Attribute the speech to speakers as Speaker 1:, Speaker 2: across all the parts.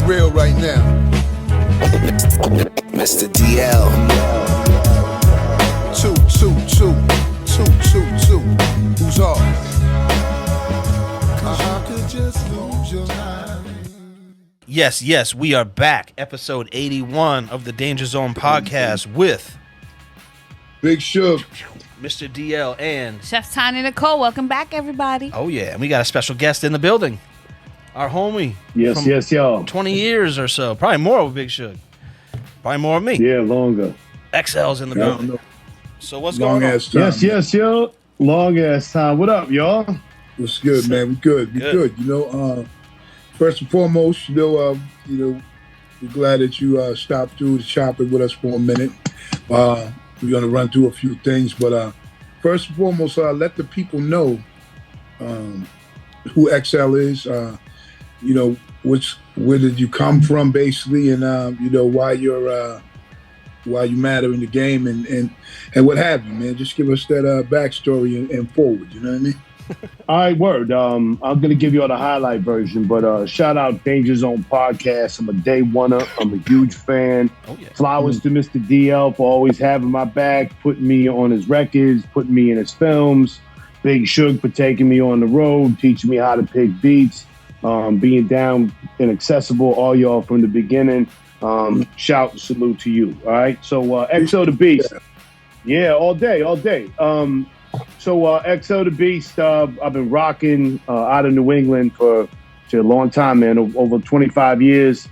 Speaker 1: real right now.
Speaker 2: Mr. DL.
Speaker 1: 222 222. Who's off? I could just lose your mind.
Speaker 3: Yes, we are back. Episode 81 of the Danger Zone podcast with
Speaker 1: Big Shug,
Speaker 3: Mr. DL and
Speaker 4: Chef Tanya Nicole. Welcome back, everybody.
Speaker 3: oh yeah, and we got a special guest in the building. Our homie.
Speaker 5: Yes, y'all.
Speaker 3: 20 years or so. Probably more with Big Shug. Probably more of me.
Speaker 5: Yeah, longer.
Speaker 3: XL's in the building. So what's going on?
Speaker 1: Time,
Speaker 5: yes, yo. Long ass time. What up, y'all?
Speaker 1: What's good, man? We good. You know, first and foremost, we're glad that you stopped through to shop it with us for a minute. We're gonna run through a few things, but first and foremost, let the people know who XL is. Where did you come from, basically, and why you matter in the game, and what have you, man. Just give us that backstory and forward. You know what I mean?
Speaker 5: All right, word. I'm gonna give you all the highlight version, but shout out Danger Zone podcast. I'm a day oneer. I'm a huge fan.
Speaker 3: Oh, yeah.
Speaker 5: Flowers to Mr. DL for always having my back, putting me on his records, putting me in his films. Big Shug for taking me on the road, teaching me how to pick beats. Being down and accessible, all y'all from the beginning. Shout and salute to you. All right. So EXO The Beast. Yeah, all day. EXO The Beast, I've been rocking out of New England for a long time, man, over 25 years.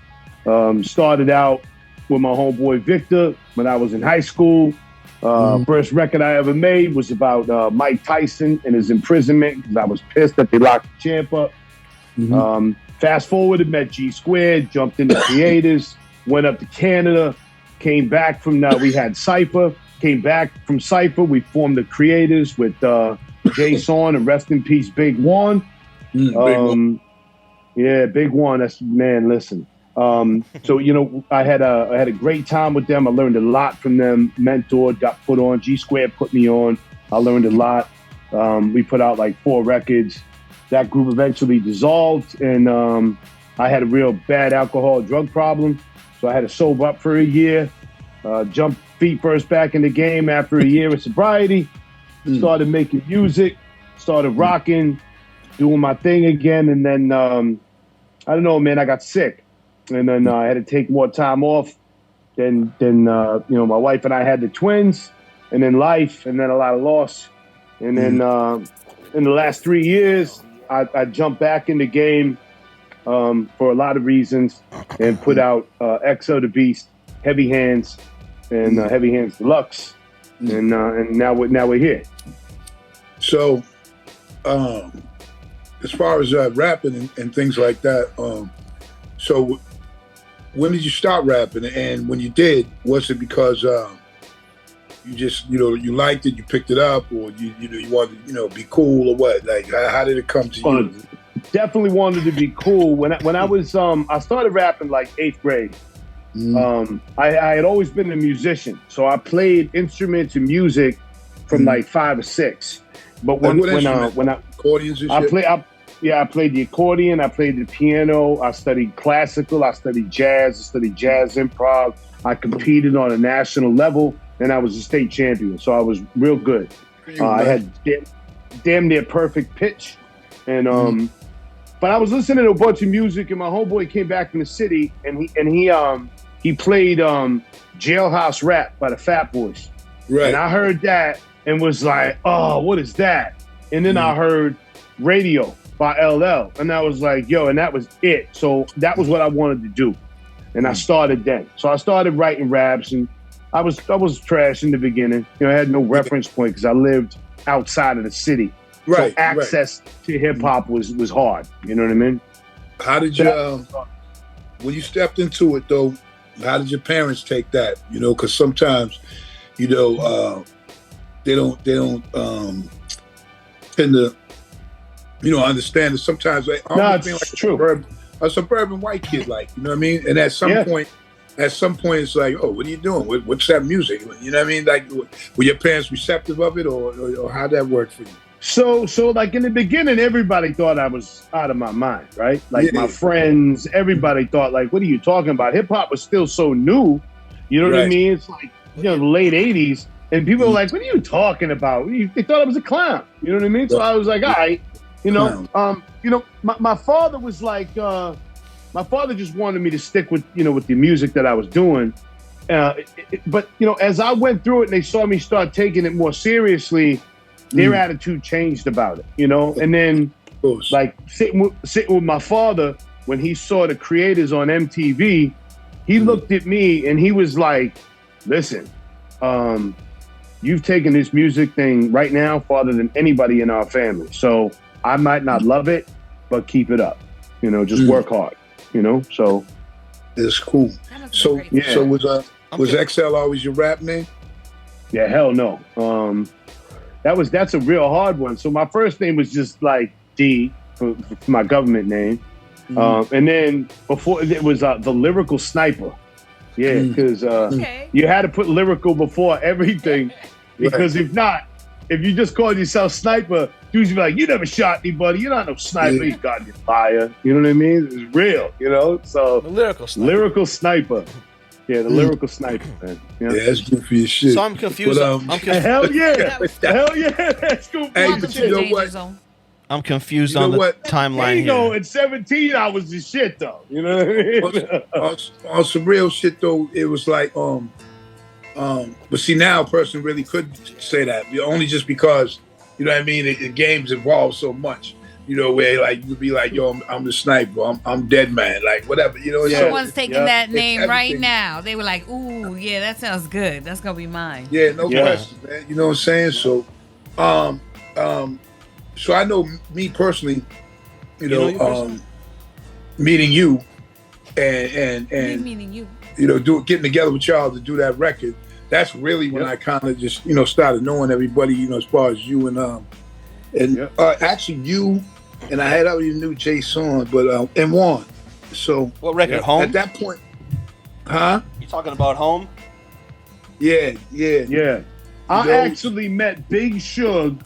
Speaker 5: Started out with my homeboy Victor when I was in high school. First record I ever made was about Mike Tyson and his imprisonment because I was pissed that they locked the champ up. Fast forwarded, met G Squared, jumped into Creators, went up to Canada, came back from that. We had Cypher, came back from Cypher. We formed the Creators with Jason and rest in peace, Big One. Yeah, Big One. That's, man, listen. So, I had a great time with them. I learned a lot from them, mentored, got put on. G Squared put me on. I learned a lot. We put out like 4 records. That group eventually dissolved, and I had a real bad alcohol drug problem. So I had to sober up for a year, jump feet first back in the game after a year of sobriety, started making music, started rocking, doing my thing again. And then, I don't know, man, I got sick. And then I had to take more time off. Then my wife and I had the twins, and then life, and then a lot of loss. And then in the last 3 years, I jumped back in the game for a lot of reasons and put out EXO The Beast, Heavy Hands, and Heavy Hands Deluxe, and now we're here.
Speaker 1: So, as far as rapping and things like that, so when did you start rapping? And when you did, was it because you just, you liked it, you picked it up, or you wanted to, be cool, or what? Like, how did it come to you?
Speaker 5: Definitely wanted to be cool. When I was, I started rapping like 8th grade. I had always been a musician, so I played instruments and music from like 5 or 6. But when I
Speaker 1: accordions and shit?
Speaker 5: I played the accordion, I played the piano, I studied classical, I studied jazz, improv. I competed on a national level, and I was a state champion, so I was real good. I had damn near perfect pitch, and but I was listening to a bunch of music, and my homeboy came back from the city, and he played Jailhouse Rap by the Fat Boys,
Speaker 1: right?
Speaker 5: And I heard that and was like, oh, what is that? And then I heard Radio by LL, and I was like, yo, and that was it. So that was what I wanted to do, and I started then. So I started writing raps, and I was trash in the beginning. I had no reference point because I lived outside of the city.
Speaker 1: Right.
Speaker 5: So access to hip hop was hard. You know what I mean?
Speaker 1: How did you, when you stepped into it though, how did your parents take that? Because sometimes, they don't tend to, understand it. Sometimes they almost
Speaker 5: it's
Speaker 1: like
Speaker 5: true.
Speaker 1: A suburban white kid, like, you know what I mean? And at some point, it's like, oh, what are you doing? What's that music? You know what I mean? Like, were your parents receptive of it, or how'd that work for you?
Speaker 5: So like in the beginning, everybody thought I was out of my mind, right? Like my friends, everybody thought like, what are you talking about? Hip hop was still so new. You know what I mean? It's like, the late 80s. And people were like, what are you talking about? They thought I was a clown. You know what I mean? So I was like, all right, my father was like, my father just wanted me to stick with, with the music that I was doing. But as I went through it and they saw me start taking it more seriously, their attitude changed about it, And then, like sitting with my father when he saw the creators on MTV, he looked at me and he was like, "Listen, you've taken this music thing right now farther than anybody in our family. So I might not love it, but keep it up. Just work hard. So
Speaker 1: it's cool. So was XL always your rap name?
Speaker 5: Yeah, hell no. That's a real hard one. So my first name was just like D for my government name. And then before it was the Lyrical Sniper. Yeah, because you had to put lyrical before everything. Because if not, if you just called yourself Sniper, dudes would be like, you never shot anybody. You're not no sniper. You goddamn liar. You know what I mean? It's real, So
Speaker 3: The Lyrical Sniper.
Speaker 5: Lyrical Sniper. Yeah, the Lyrical Sniper, man.
Speaker 1: Yeah, that's good for your shit.
Speaker 3: So I'm confused.
Speaker 5: Hell yeah. Hell yeah. That's good for
Speaker 1: Hey,
Speaker 5: your
Speaker 1: but
Speaker 5: shit.
Speaker 1: you know what?
Speaker 3: I'm confused
Speaker 1: You know
Speaker 3: on the
Speaker 1: what?
Speaker 3: timeline
Speaker 5: Bingo,
Speaker 3: here.
Speaker 5: at 17, I was the shit, though. You know what I mean?
Speaker 1: On some real shit though, it was like but see now a person really could say that only just because you know what I mean the games involve so much, where like you'd be like, yo, I'm the sniper, I'm dead man, like whatever,
Speaker 4: Someone's taking that name
Speaker 1: It's
Speaker 4: right
Speaker 1: everything.
Speaker 4: now. They were like, ooh, yeah, that sounds good. That's gonna be mine.
Speaker 1: Yeah, no question, man. You know what I'm saying? So so I know me personally, meeting you and
Speaker 4: Meaning you.
Speaker 1: getting together with y'all to do that record. That's really when I kind of just started knowing everybody, as far as you and actually you and I had already knew Jason, but and Juan. So
Speaker 3: What record? Home?
Speaker 1: at that point, huh?
Speaker 3: You talking about Home?
Speaker 1: Yeah.
Speaker 5: I actually met Big Suge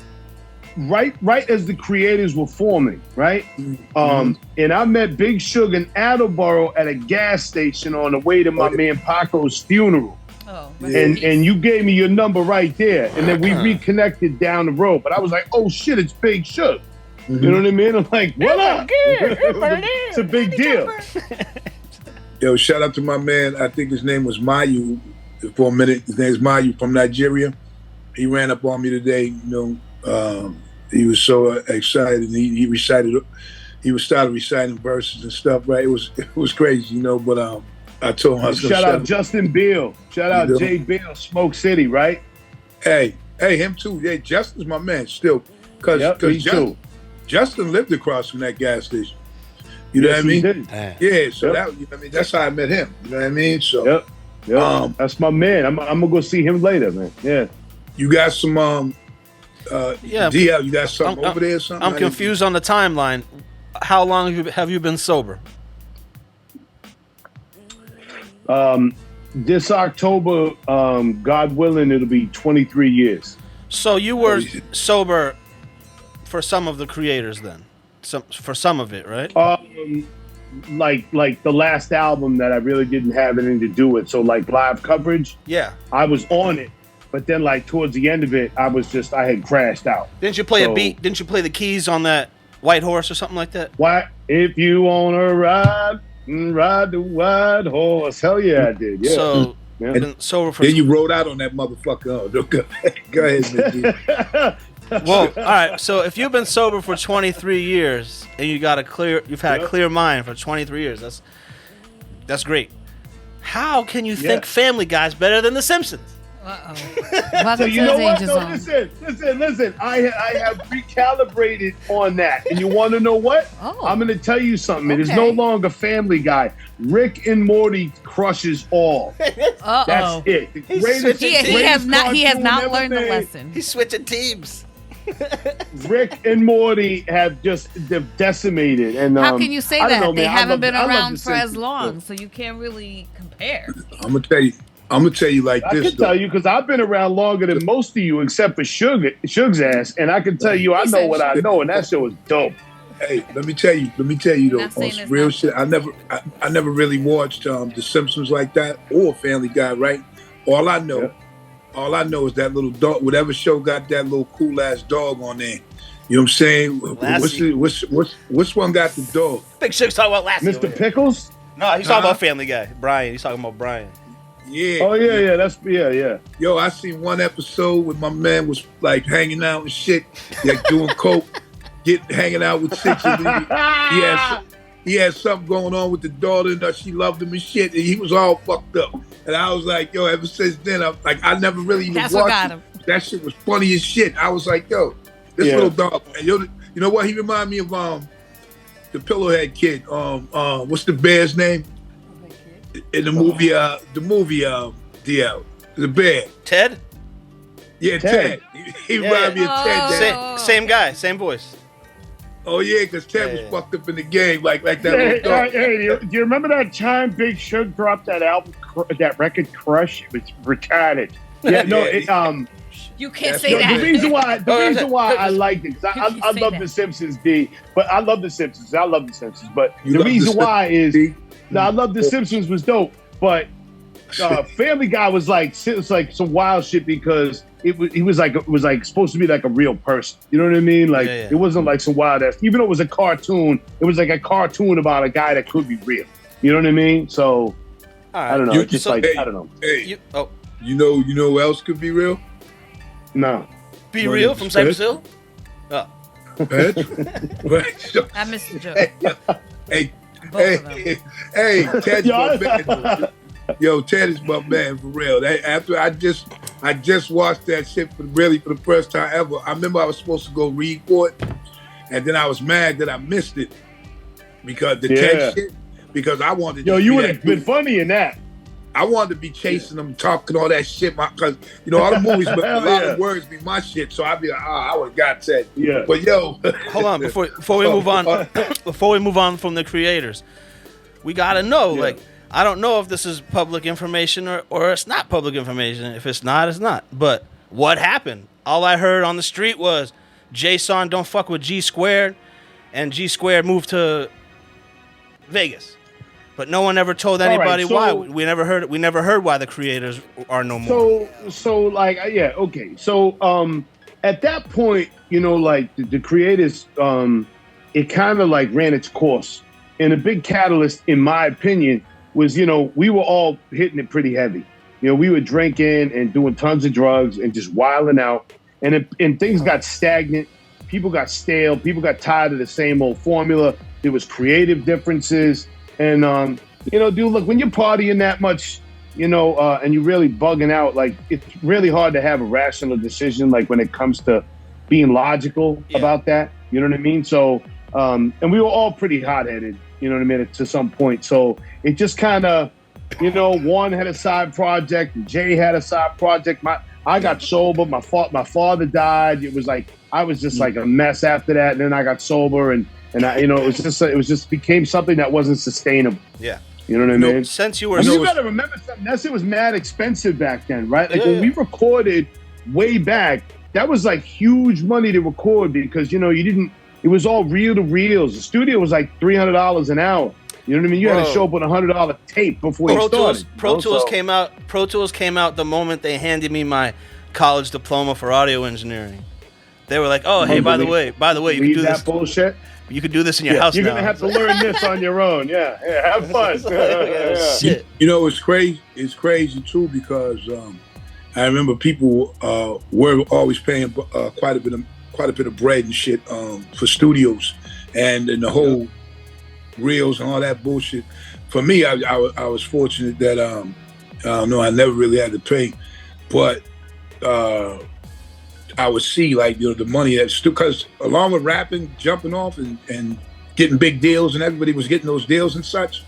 Speaker 5: right as the creators were forming, right? And I met Big Suge in Attleboro at a gas station on the way to my man Paco's funeral.
Speaker 4: Oh,
Speaker 5: And you gave me your number right there. And then we reconnected down the road. But I was like, oh shit, it's Big Suge. You know what I mean? I'm like, what up? It's a big deal.
Speaker 1: Yo, shout out to my man. I think his name was Mayu for a minute. His name is Mayu from Nigeria. He ran up on me today. He was so excited. And he started reciting verses and stuff. Right? It was crazy, But I told him I was
Speaker 5: shout out Justin Beal. Shout out Jay Beal, Smoke City, right?
Speaker 1: Hey, him too. Yeah, Justin's my man still. Because Justin lived across from that gas station. You know what I mean? Yeah, so that's how I met him. You know what I mean? So
Speaker 5: that's my man. I'm gonna go see him later, man. Yeah.
Speaker 1: You got some DL, you got something over there or something?
Speaker 3: I'm confused on the timeline. How long have you been sober?
Speaker 5: This October, God willing, it'll be 23 years.
Speaker 3: So you were sober for some of the creators then? For some of it, right?
Speaker 5: Like the last album that I really didn't have anything to do with. So like live coverage.
Speaker 3: Yeah.
Speaker 5: I was on it, but then like towards the end of it, I had crashed out.
Speaker 3: Didn't you play a beat? Didn't you play the keys on that White Horse or something like that?
Speaker 5: Why? If you wanna ride the white horse. Hell yeah, I did. Yeah.
Speaker 3: So been sober for.
Speaker 1: Then you rode out on that motherfucker. Oh, go ahead, man.
Speaker 3: Well, all right. So if you've been sober for 23 years and you've had a clear mind for 23 years, that's great. How can you think Family Guy's better than The Simpsons?
Speaker 5: So you know what? No, listen. I have recalibrated on that, and you want to know what? I'm going to tell you something. It is no longer Family Guy. Rick and Morty crushes all. That's it. The greatest,
Speaker 4: he has not learned the lesson.
Speaker 3: He's switching teams.
Speaker 5: Rick and Morty have just decimated. And
Speaker 4: how can you say that?
Speaker 5: Know,
Speaker 4: they
Speaker 5: man.
Speaker 4: haven't been around for as long, so you can't really compare.
Speaker 1: I'm gonna tell you. I'm gonna tell you like
Speaker 5: I
Speaker 1: this.
Speaker 5: can tell you because I've been around longer than most of you, except for Suge's ass, and I can tell you I know what I know, and that show was dope.
Speaker 1: Hey, let me tell you though,
Speaker 4: Not saying
Speaker 1: on some
Speaker 4: it's
Speaker 1: real
Speaker 4: not
Speaker 1: shit. I never really watched The Simpsons like that or Family Guy, right? All I know is that little dog. Whatever show got that little cool ass dog on there. You know what I'm saying?
Speaker 3: Lassie.
Speaker 1: Which one got the dog?
Speaker 3: Big Suge's talking about Lassie.
Speaker 5: Mr. Pickles?
Speaker 3: No, he's talking about Family Guy. Brian. He's talking about Brian.
Speaker 1: Yeah.
Speaker 5: Oh yeah. That's yeah.
Speaker 1: Yo, I seen one episode where my man was like hanging out and shit, like doing coke, hanging out with bitches. He had something going on with the daughter, and she loved him and shit, and he was all fucked up. And I was like, yo, ever since then, I never really even
Speaker 4: That's what
Speaker 1: watched
Speaker 4: got
Speaker 1: it.
Speaker 4: him.
Speaker 1: That shit was funny as shit. I was like, yo, this little dog. And you know what? He reminded me of the Pillowhead kid. What's the bear's name? In the movie, DL, the bear.
Speaker 3: Ted?
Speaker 1: Yeah, Ted. He reminded me of Ted.
Speaker 3: Same guy, same voice.
Speaker 1: Oh yeah, because Ted was fucked up in the game, like that little dog.
Speaker 5: Hey, do you remember that time Big Suge dropped that album, that record Crush? It was retarded. Yeah, no,
Speaker 4: You can't say that.
Speaker 5: The reason why I liked it, because I love The Simpsons, but I love The Simpsons. But the reason why is, I love The Simpsons was dope, but Family Guy was like some wild shit because it was like supposed to be like a real person. You know what I mean? Like it wasn't like some wild ass. Even though it was a cartoon, it was like a cartoon about a guy that could be real. You know what I mean? So I don't know. I don't know.
Speaker 1: Hey, you know who else could be real?
Speaker 5: No.
Speaker 3: Be Real from Cypress Hill?
Speaker 1: Oh.
Speaker 4: I missed the joke.
Speaker 1: Hey,
Speaker 4: Both
Speaker 1: Ted's my man. Yo, Ted is my man for real. After I just watched that shit for the first time ever. I remember I was supposed to go read for it, and then I was mad that I missed it because Ted shit. Because I wanted.
Speaker 5: Yo, you would have been funny in that.
Speaker 1: I wanted to be chasing them, talking all that shit, because all the movies, but a lot of words be my shit. So I'd be like, I would have got Ted.
Speaker 5: Yeah.
Speaker 1: But yo,
Speaker 3: hold on before we move on. Before we move on from the creators, we gotta know. Like, I don't know if this is public information or it's not public information. If it's not, it's not. But what happened? All I heard on the street was Jason don't fuck with G Squared, and G Squared moved to Vegas. But no one ever told anybody why. We never heard why the creators are no more.
Speaker 5: So at that point, like the creators, it kind of like ran its course. And a big catalyst, in my opinion, was, we were all hitting it pretty heavy. We were drinking and doing tons of drugs and just wilding out. And things got stagnant. People got stale. People got tired of the same old formula. There was creative differences. And, dude, look, when you're partying that much, and you're really bugging out, like, it's really hard to have a rational decision, like, when it comes to being logical about that. You know what I mean? So, and we were all pretty hot-headed, you know what I mean, to some point. So it just kind of, Warren had a side project, and Jay had a side project. I got sober. My father died. It was like, I was just like a mess after that. And then I got sober and I, it was just became something that wasn't sustainable.
Speaker 3: Yeah.
Speaker 5: You know what I mean?
Speaker 3: Since you were,
Speaker 5: you got to remember something. That shit was mad expensive back then, right? Like when we recorded way back, that was like huge money to record because it was all reel to reels. The studio was like $300 an hour. You know what I mean? You had to show up with $100 tape before you started.
Speaker 3: Pro Tools came out. Pro Tools came out the moment they handed me my college diploma for audio engineering. They were like, "Oh, hey, by the way, you can do this
Speaker 5: bullshit.
Speaker 3: You could do this in your house.
Speaker 5: You're
Speaker 3: now.
Speaker 5: gonna have to learn this on your own. Yeah, have fun."
Speaker 3: Shit.
Speaker 1: It's crazy. It's crazy too because I remember people were always paying quite a bit of bread and shit for studios and the whole reels and all that bullshit. For me, I was fortunate that I never really had to pay, but I would see like the money that's because along with rapping, jumping off and getting big deals, and everybody was getting those deals and such.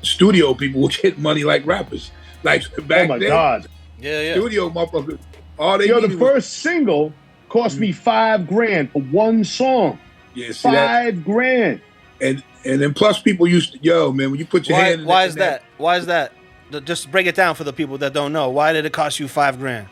Speaker 1: Studio people would get money like rappers, like back then.
Speaker 5: Oh my god!
Speaker 3: Yeah.
Speaker 1: Studio motherfuckers. All they
Speaker 5: the first single cost me $5,000 for one song.
Speaker 1: Yeah, see
Speaker 5: $5,000.
Speaker 1: And then plus people used to, man, when you put your hand in
Speaker 3: Why is that? Just break it down for the people that don't know. Why did it cost you $5,000?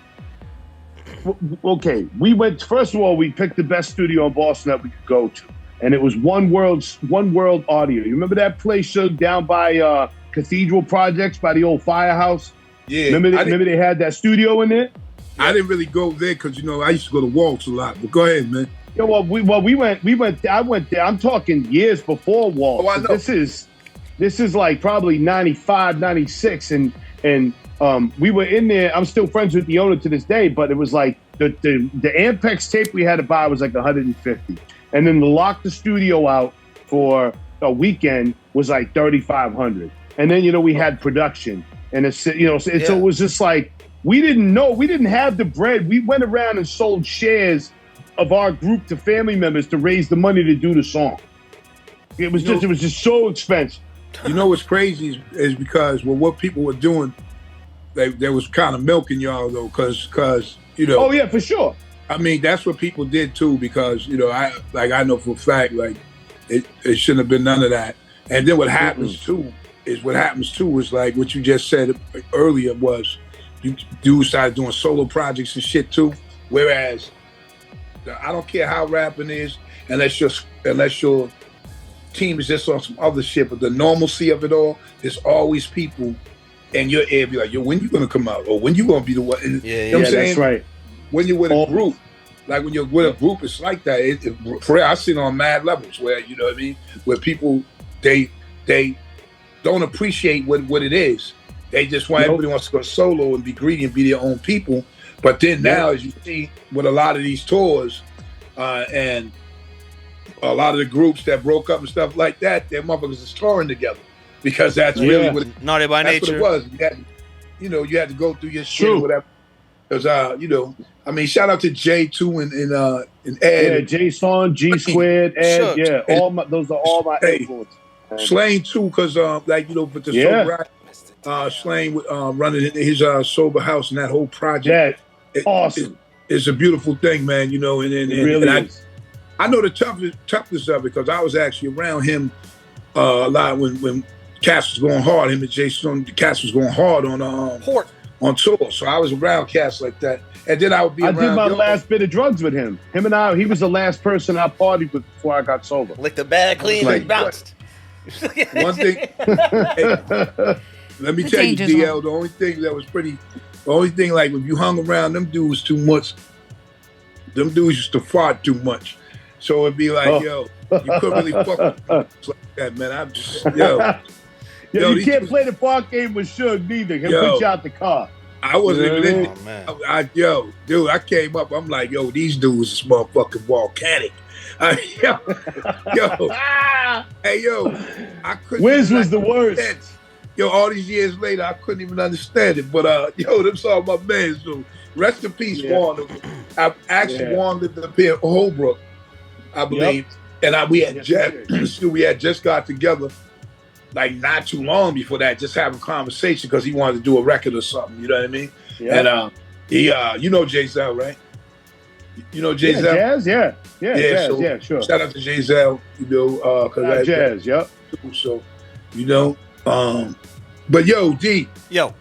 Speaker 5: Okay, we went. First of all, we picked the best studio in Boston that we could go to, and it was One World Audio. You remember that place down by Cathedral Projects by the old firehouse?
Speaker 1: Yeah.
Speaker 5: Remember they had that studio in there.
Speaker 1: I didn't really go there because I used to go to Waltz a lot. But go ahead, man.
Speaker 5: Yeah, well, we went. I went there. I'm talking years before Waltz.
Speaker 1: Oh, I know.
Speaker 5: This is like probably 95, 96, and we were in there. I'm still friends with the owner to this day, but it was like the Ampex tape we had to buy was like 150, and then to lock the studio out for a weekend was like 3,500, and then we had production, and so it was just like we didn't have the bread. We went around and sold shares of our group to family members to raise the money to do the song. It was just so expensive.
Speaker 1: What's crazy is because what people were doing, they was kind of milking y'all though, because
Speaker 5: Oh yeah, for sure.
Speaker 1: I mean, that's what people did too, because I know for a fact it shouldn't have been none of that. And then what happens too is like what you just said earlier was you dudes started doing solo projects and shit too. Whereas I don't care how rapping is, unless your team is just on some other shit, but the normalcy of it all, there's always people in your ear be like, yo, when you gonna come out? Or when you gonna be the one? And, you know what I'm saying?
Speaker 5: That's right.
Speaker 1: When you're with a group, like when you're with a group, it's like that. For real, I've seen it on mad levels where, you know what I mean? Where people, they don't appreciate what it is. They just want, everybody wants to go solo and be greedy and be their own people. But then now, as you see with a lot of these tours, and a lot of the groups that broke up and stuff like that, their motherfuckers is touring together because that's really what it,
Speaker 3: Naughty by
Speaker 1: that's
Speaker 3: nature.
Speaker 1: what it was. You had to go through your shit or whatever. Because I mean, shout out to Jay too and Ed.
Speaker 5: Yeah, Jason, G Squared, Ed.
Speaker 3: Sure.
Speaker 5: Yeah, those are all my influences.
Speaker 1: Slane too, because but the sober Slane running his sober house and that whole project.
Speaker 5: Awesome.
Speaker 1: It's a beautiful thing, man. And
Speaker 5: really is.
Speaker 1: I know the toughness of it because I was actually around him a lot when Cass was going hard. Him and Jason, Cass was going hard on tour. So I was around Cass like that, and then I would be. I
Speaker 5: did my last bit of drugs with him. Him and I. He was the last person I partied with before I got sober.
Speaker 3: Licked the bag clean and bounced.
Speaker 1: One thing. Let me tell you, DL. The only thing that was pretty. The only thing, like, if you hung around them dudes too much, them dudes used to fart too much. So it'd be like, yo, you couldn't really fuck with like that, man. I'm just, yo,
Speaker 5: you can't play the fart game with Suge neither. He'll put you out the car.
Speaker 1: I wasn't even in it. Dude, I came up, I'm like, yo, these dudes is motherfucking volcanic. Hey, yo, I couldn't.
Speaker 5: Wiz was the worst.
Speaker 1: Yo, all these years later, I couldn't even understand it. But, them saw my man. So rest in peace, Juan. Juan lived up here in Holbrook, I believe. Yep. And we had just got together, like not too long before that, just having conversation because he wanted to do a record or something. You know what I mean? Yeah. And you know Jay Zell, right? You know Jay Zell?
Speaker 5: Jazz, Jazz, sure.
Speaker 1: Shout out to Jay Zell,
Speaker 5: Jazz, yep.
Speaker 1: So, but yo, D.
Speaker 3: Yo.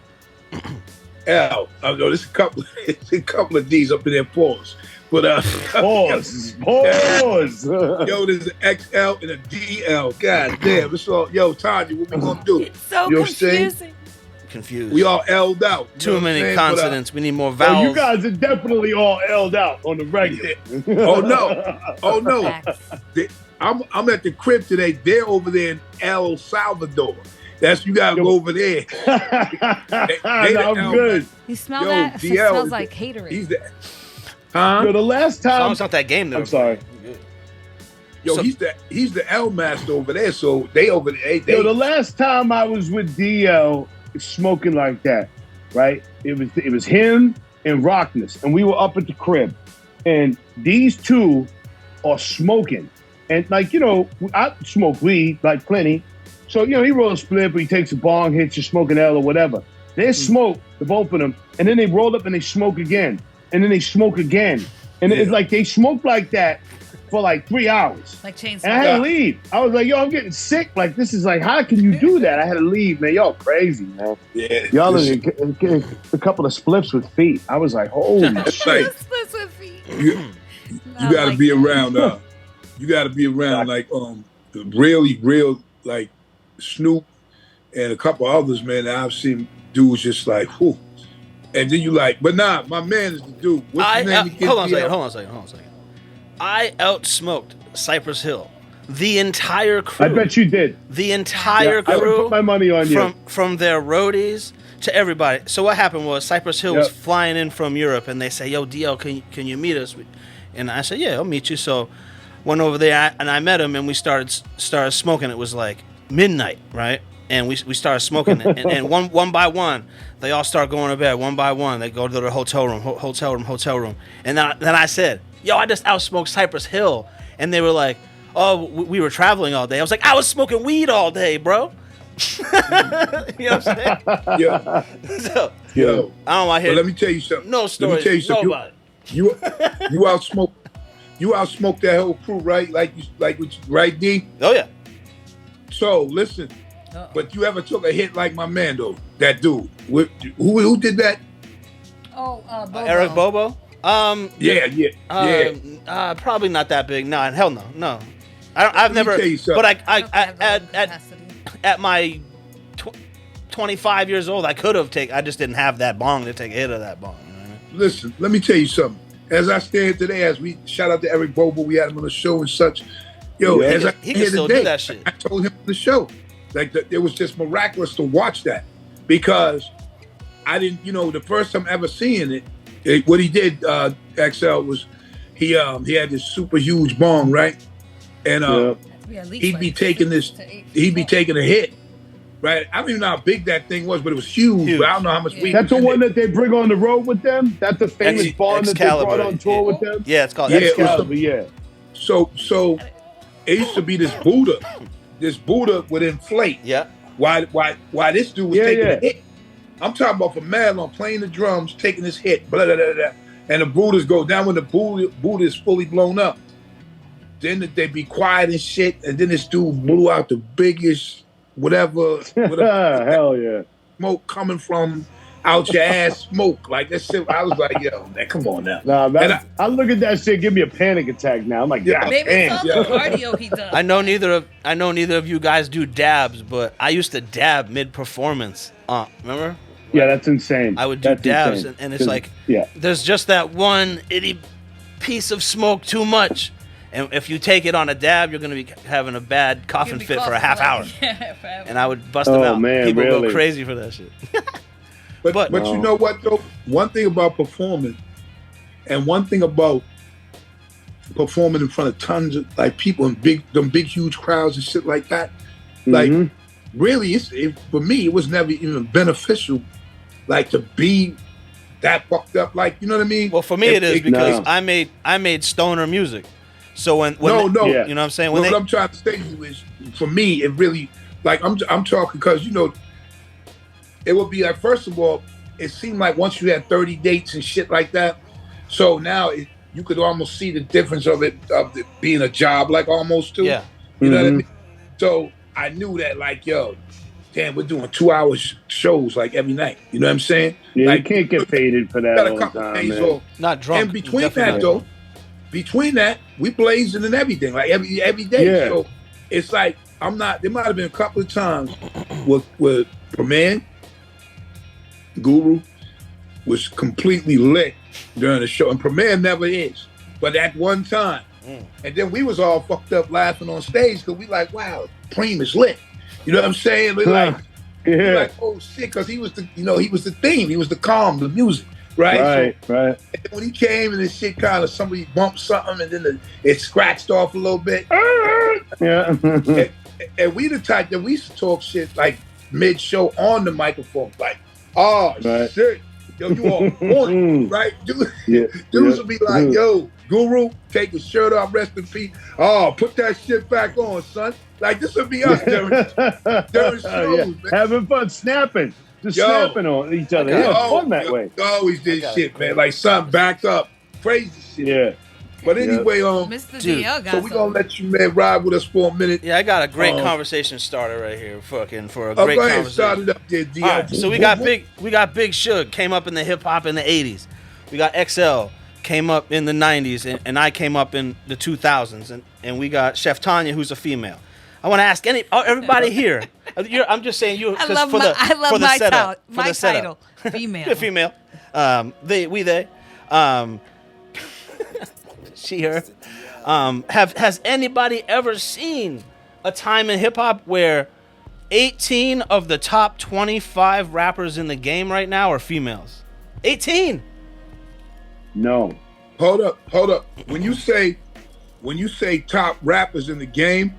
Speaker 1: L. There's a couple of D's up in there, pause. But
Speaker 5: pause.
Speaker 1: Yo, there's an XL and a DL. God damn. It's all, yo, Tanya, what we gonna do?
Speaker 4: It's so confusing.
Speaker 3: Confused.
Speaker 1: We all L'd out.
Speaker 3: Too many consonants. We need more vowels.
Speaker 5: You guys are definitely all L'd out on the regular.
Speaker 1: Oh no. I'm at the crib today. They're over there in El Salvador. You gotta go over there.
Speaker 5: I'm good.
Speaker 4: You smell that? It smells like catering.
Speaker 1: He's the the last time.
Speaker 3: It's not that game though.
Speaker 5: I'm sorry.
Speaker 1: Yo, he's the L master over there. So they over there.
Speaker 5: The last time I was with DL smoking like that, right? It was him and Rockness, and we were up at the crib, and these two are smoking, and I smoke weed like plenty. So, he rolls a split, but he takes a bong, hits a smoking L or whatever. They smoke, the both of them, and then they roll up and they smoke again. And then they smoke again. And it's like they smoke like that for like 3 hours.
Speaker 4: Like chain
Speaker 5: And I had to leave. I was like, yo, I'm getting sick. Like, this is like, how can you do that? I had to leave, man. Y'all crazy, man.
Speaker 1: Yeah.
Speaker 5: Y'all a couple of spliffs with feet. I was like, holy shit.
Speaker 4: Splits with feet.
Speaker 1: You got to be around. You got to be around like really real like Snoop and a couple others, man. That I've seen dudes just like, whew. And then you like, but nah, my man is the dude. What's his name?
Speaker 3: Hold on a second. I outsmoked Cypress Hill. The entire crew.
Speaker 5: I bet you did.
Speaker 3: The entire crew.
Speaker 5: I would put my money on you.
Speaker 3: From their roadies to everybody. So what happened was Cypress Hill was flying in from Europe, and they say, "Yo, DL, can you meet us?" And I said, "Yeah, I'll meet you." So went over there, and I met him, and we started smoking. It was like midnight, right? And we started smoking, and one by one, they all start going to bed. One by one, they go to their hotel room. And then I said, "Yo, I just outsmoked Cypress Hill," and they were like, "Oh, we were traveling all day." I was like, "I was smoking weed all day, bro." You know what I'm saying?
Speaker 1: Yeah.
Speaker 3: So,
Speaker 1: Yo,
Speaker 3: I don't want to hear.
Speaker 1: let me tell you something.
Speaker 3: No stories.
Speaker 1: Let me tell you something.
Speaker 3: Nobody.
Speaker 1: You outsmoked that whole crew, right? Right, D?
Speaker 3: Oh yeah.
Speaker 1: So listen, but you ever took a hit like my man though? That dude. Who did that?
Speaker 4: Bobo.
Speaker 3: Eric Bobo.
Speaker 1: Yeah.
Speaker 3: Probably not that big. No, hell no. I've never.
Speaker 1: Tell you something.
Speaker 3: But at my 25 years old, I could have taken. I just didn't have that bong to take a hit of that bong. You know what I mean?
Speaker 1: Listen, let me tell you something. As I stand today, as we shout out to Eric Bobo, we had him on the show and such. Yo, as I
Speaker 3: he can still do that shit.
Speaker 1: I told him on the show, like it was just miraculous to watch that because I didn't, the first time ever seeing it, what he did, XL was he had this super huge bong, right, and he'd be taking a hit. Right, I don't even know how big that thing was, but it was huge. But I don't know how much weed.
Speaker 5: That's the one that they bring on the road with them. That's the famous bond that they brought on tour with them.
Speaker 3: Yeah, it's called
Speaker 5: Excalibur. Yeah.
Speaker 1: So it used to be this Buddha. This Buddha would inflate.
Speaker 3: Yeah.
Speaker 1: Why this dude was taking a hit? I'm talking about from Madeline playing the drums, taking this hit, blah, blah, blah, blah, and the Buddhas go down when the Buddha is fully blown up. Then they be quiet and shit, and then this dude blew out the biggest. Whatever
Speaker 5: hell yeah,
Speaker 1: smoke coming from out your ass, smoke like that shit. I was like, yo, man, come on now.
Speaker 5: Nah, man, I look at that shit, give me a panic attack now. I'm like, yeah,
Speaker 4: maybe it's all the cardio he does.
Speaker 3: I know neither of you guys do dabs, but I used to dab mid performance. Remember?
Speaker 5: Yeah, that's insane.
Speaker 3: I would do dabs, and it's like, there's just that one itty piece of smoke too much. And if you take it on a dab, you're going to be having a bad coughing fit for a half hour. And I would bust them out.
Speaker 5: Man,
Speaker 3: people
Speaker 5: really?
Speaker 3: go crazy for that shit.
Speaker 1: but you know what, though? One thing about performing, and one thing about performing in front of tons of like people in big, huge crowds and shit like that, like really, for me, it was never even beneficial, like to be that fucked up. Like, you know what I mean?
Speaker 3: Well, for me, it is because I made stoner music. So when you know what I'm saying?
Speaker 1: What I'm trying to say to you is, for me, it really, like, I'm talking because, it would be like, first of all, it seemed like once you had 30 dates and shit like that, so now you could almost see the difference of it being a job, like almost too.
Speaker 3: Yeah.
Speaker 1: You know what I mean? So I knew that, like, yo, damn, we're doing 2-hour shows like every night. You know what I'm saying?
Speaker 5: Yeah,
Speaker 1: like,
Speaker 5: you can't get faded for that all the time, man.
Speaker 1: Off.
Speaker 3: Not drunk.
Speaker 1: And between that, we blazing and everything, like every day.
Speaker 5: Yeah.
Speaker 1: So it's like there might have been a couple of times with Premier Guru was completely lit during the show, and Premier never is, but at one time, and then we was all fucked up laughing on stage because we like, wow, Preem is lit. You know what I'm saying? We're like, oh shit, because he was the theme, he was the calm, the music. Right.
Speaker 5: And
Speaker 1: when he came and this shit kind of somebody bumped something and then it scratched off a little bit.
Speaker 5: Yeah.
Speaker 1: and we the type that we used to talk shit like mid-show on the microphone, like, oh shit, yo, you all on, right? Dudes would be like, yo, Guru, take his shirt off, rest in peace. Oh, put that shit back on, son. Like, this would be us during shows, man.
Speaker 5: Having fun, snapping. Just snapping on each other. It was fun that way.
Speaker 1: Always did shit, man. Like, son, back up. Crazy shit.
Speaker 5: Yeah.
Speaker 1: But anyway,
Speaker 4: Mr.
Speaker 3: dude,
Speaker 4: DL got
Speaker 1: so we gonna let you man ride with us for a minute.
Speaker 3: Yeah, I got a great conversation starter right here. For a great
Speaker 1: Go ahead,
Speaker 3: conversation.
Speaker 1: start it up there, DL.
Speaker 3: All right, so we got Big Suge came up in the hip hop in the 80s. We got XL came up in the 90s, and I came up in the 2000s, and we got Chef Tanya, who's a female. I want to ask everybody here. I'm just saying you.
Speaker 4: I love my title. Female.
Speaker 3: Female. They. She, her. Has anybody ever seen a time in hip hop where 18 of the top 25 rappers in the game right now are females? 18.
Speaker 5: No.
Speaker 1: Hold up. When you say top rappers in the game,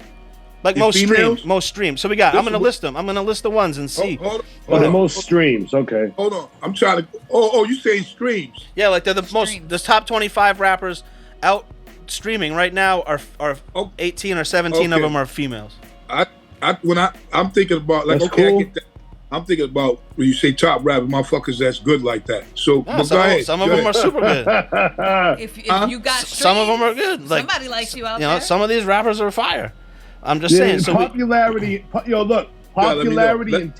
Speaker 3: like most streams. So we got. I'm gonna list them. I'm gonna list the ones and see.
Speaker 5: Hold on. Most streams. Okay.
Speaker 1: Hold on. I'm trying to. Oh, you saying streams?
Speaker 3: Yeah, like they're the most. The top 25 rappers out streaming right now are 18 or 17 of them are females.
Speaker 1: I'm thinking about like
Speaker 5: that's
Speaker 1: okay,
Speaker 5: cool.
Speaker 1: I get that. I'm thinking about when you say top rapper, motherfuckers that's good like that. So
Speaker 3: some of them are super good.
Speaker 4: If you got streams,
Speaker 3: some of them are good. Like,
Speaker 4: somebody likes you out there.
Speaker 3: Some of these rappers are fire. I'm just saying. So
Speaker 5: popularity. Popularity and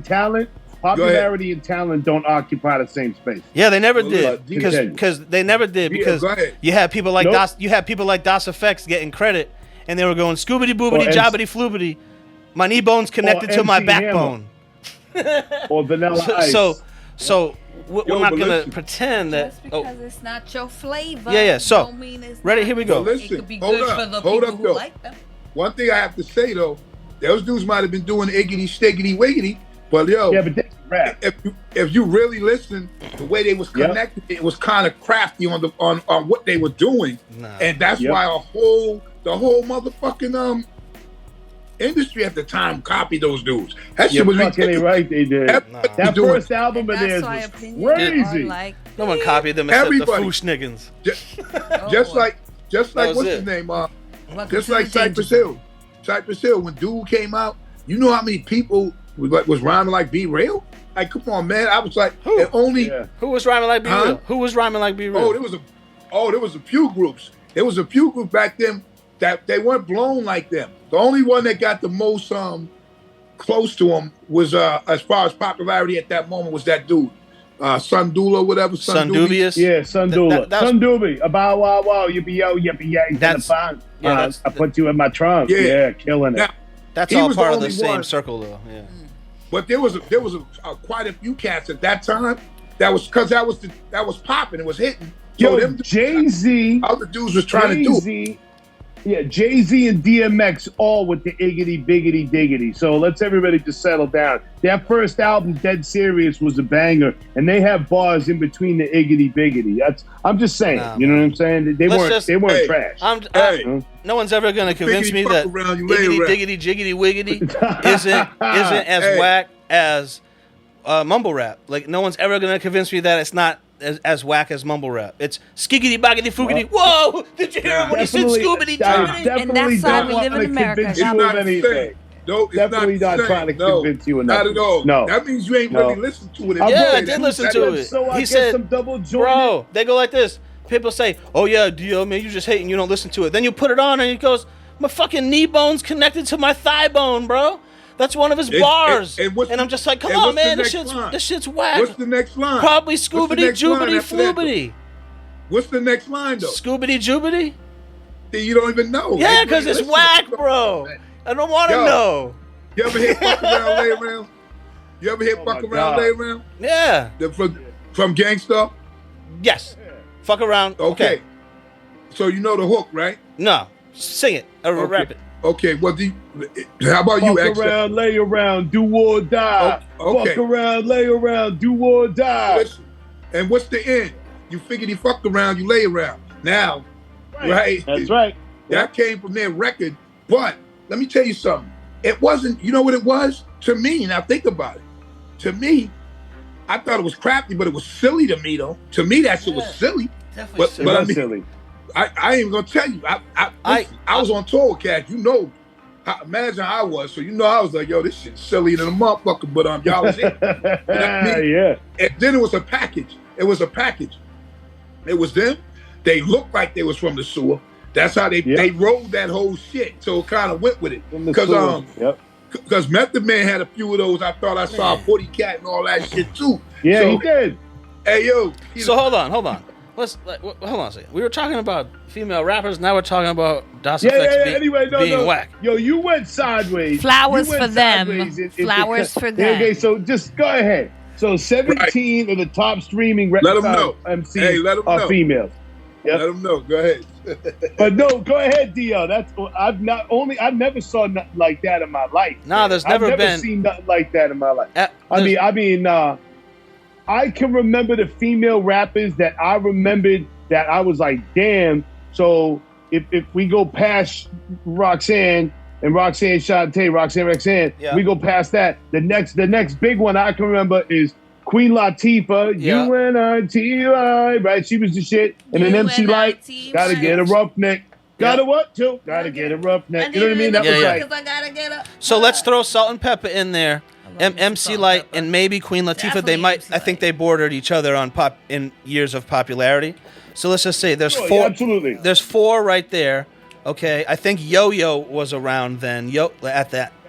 Speaker 5: talent. Popularity and talent don't occupy the same space.
Speaker 3: Yeah, they never did because they never did because you had people like Das Effects getting credit, and they were going scoobity boobity jobbity floobity. My knee bone's connected to my backbone.
Speaker 5: Or Vanilla Ice.
Speaker 3: So we're not gonna pretend that
Speaker 4: just because it's not your flavor.
Speaker 3: Yeah. So
Speaker 4: don't mean it's
Speaker 3: ready?
Speaker 4: not.
Speaker 3: Here we go.
Speaker 1: Listen,
Speaker 4: It could be good for the people who like them.
Speaker 1: One thing I have to say though, those dudes might have been doing iggity stiggity wiggity, but
Speaker 5: but that's rap.
Speaker 1: If you really listen, the way they was connected, it was kind of crafty on what they were doing, and that's why the whole motherfucking industry at the time copied those dudes. That shit was ridiculous.
Speaker 5: Right, they did. That first album of theirs was crazy.
Speaker 3: No one copied them except the Foosh Niggins.
Speaker 1: Just like what's his name? Just like Cypress Hill. Cypress Hill, when Dude came out, you know how many people was rhyming like Be Real? Like, come on, man. I was like,
Speaker 3: who?
Speaker 1: Who
Speaker 3: was rhyming like Be Real? Who was rhyming like Be Real?
Speaker 1: Oh, there was a few groups. There was a few groups back then that they weren't blown like them. The only one that got the most close to him was as far as popularity at that moment was that dude. Sun Dula, whatever.
Speaker 3: Sun Dubious?
Speaker 5: Yeah, Sun Dula. Sun Doobie. Bow wow wow, yippee yo, yippee yay. That's fine. I put you in my trunk. Yeah, killing it.
Speaker 1: Now,
Speaker 3: that's all part of the same circle, though. Yeah.
Speaker 1: But there was quite a few cats at that time that was popping. It was hitting.
Speaker 5: Yo, Jay-Z.
Speaker 1: Other dudes was trying to do.
Speaker 5: Yeah, Jay-Z and DMX all with the iggity biggity diggity. So let's everybody just settle down. That first album, Dead Serious, was a banger, and they have bars in between the iggity biggity. I'm just saying, you know what I'm saying? They weren't trash.
Speaker 3: No one's ever gonna convince me that iggity diggity jiggity wiggity isn't as whack as mumble rap. Like no one's ever gonna convince me that it's not as whack as mumble rap. It's skiggity boggity foogity. Whoa! Did you hear him when he said scoobity jiggity?
Speaker 4: And that's why we live in America.
Speaker 5: Definitely not trying to convince you enough.
Speaker 1: Not at all.
Speaker 5: No.
Speaker 1: That means you ain't really listened to it.
Speaker 3: Yeah, I did listen to it.
Speaker 5: So
Speaker 3: he said,
Speaker 5: some double jointed.
Speaker 3: bro, they go like this. People say, oh yeah, DL, man, you just hating, you don't listen to it. Then you put it on and he goes, my fucking knee bone's connected to my thigh bone, bro. That's one of his bars. And I'm just like, come on, man, this shit's whack.
Speaker 1: What's the next line?
Speaker 3: Probably scoobity jubity floobity.
Speaker 1: What's the next line, though?
Speaker 3: Scoobity jubity?
Speaker 1: You don't even know.
Speaker 3: Yeah, because it's whack, bro. I don't want to know.
Speaker 1: You ever hit fuck around, lay around? You ever hit fuck around, lay around?
Speaker 3: Yeah.
Speaker 1: From Gangsta?
Speaker 3: Yes. Fuck around. Okay.
Speaker 1: So you know the hook, right?
Speaker 3: No. Sing it. Or rap it.
Speaker 1: Okay, well, how about you,
Speaker 5: Fuck around, lay around, do or die.
Speaker 1: Okay.
Speaker 5: Fuck around, lay around, do or die.
Speaker 1: Listen, and what's the end? You figgity fuck around, you lay around. Now, right?
Speaker 5: That's right.
Speaker 1: That came from their record, but let me tell you something. It wasn't, you know what it was? To me, now think about it. To me, I thought it was crafty, but it was silly to me, though. To me, that shit was silly.
Speaker 3: Definitely silly.
Speaker 1: But I mean, silly. I ain't gonna tell you. I was on tour with cats. You know, imagine I was. So you know, I was like, yo, this shit's silly than a motherfucker. But y'all was in.
Speaker 5: Yeah.
Speaker 1: And then it was a package. It was them, they looked like they was from the sewer. That's how they rolled that whole shit. So it kind of went with it. Because Method Man had a few of those. I thought I saw Forty Cat and all that shit too.
Speaker 5: Yeah, so, he did.
Speaker 1: Hey yo.
Speaker 3: So hold on. Hold on a second. We were talking about female rappers. Now we're talking about Das Effects being whack.
Speaker 5: Yo, you went sideways.
Speaker 4: Flowers for them. Flowers for them.
Speaker 5: Okay, so just go ahead. So 17 of the top streaming MCs are females.
Speaker 1: Yep. Let them know. Go ahead.
Speaker 5: But no, go ahead, DL. I've never saw nothing like that in my life.
Speaker 3: No, there's never been
Speaker 5: seen nothing like that in my life. I can remember the female rappers that I remembered that I was like, damn. So if we go past Roxanne and Roxanne Shante, Roxanne, we go past that. The next big one I can remember is Queen Latifah, UNITY, right? She was the shit. And then MC Light, gotta get a roughneck. Gotta what, too? Gotta get a roughneck. You know what I mean? That was like.
Speaker 4: I gotta get up.
Speaker 3: So let's throw Salt and Pepper in there. MC Light and maybe Queen Latifah. Definitely they might. I think they bordered each other on in years of popularity. So let's just say there's four.
Speaker 5: Absolutely.
Speaker 3: There's four right there. Okay, I think YOYO was around then.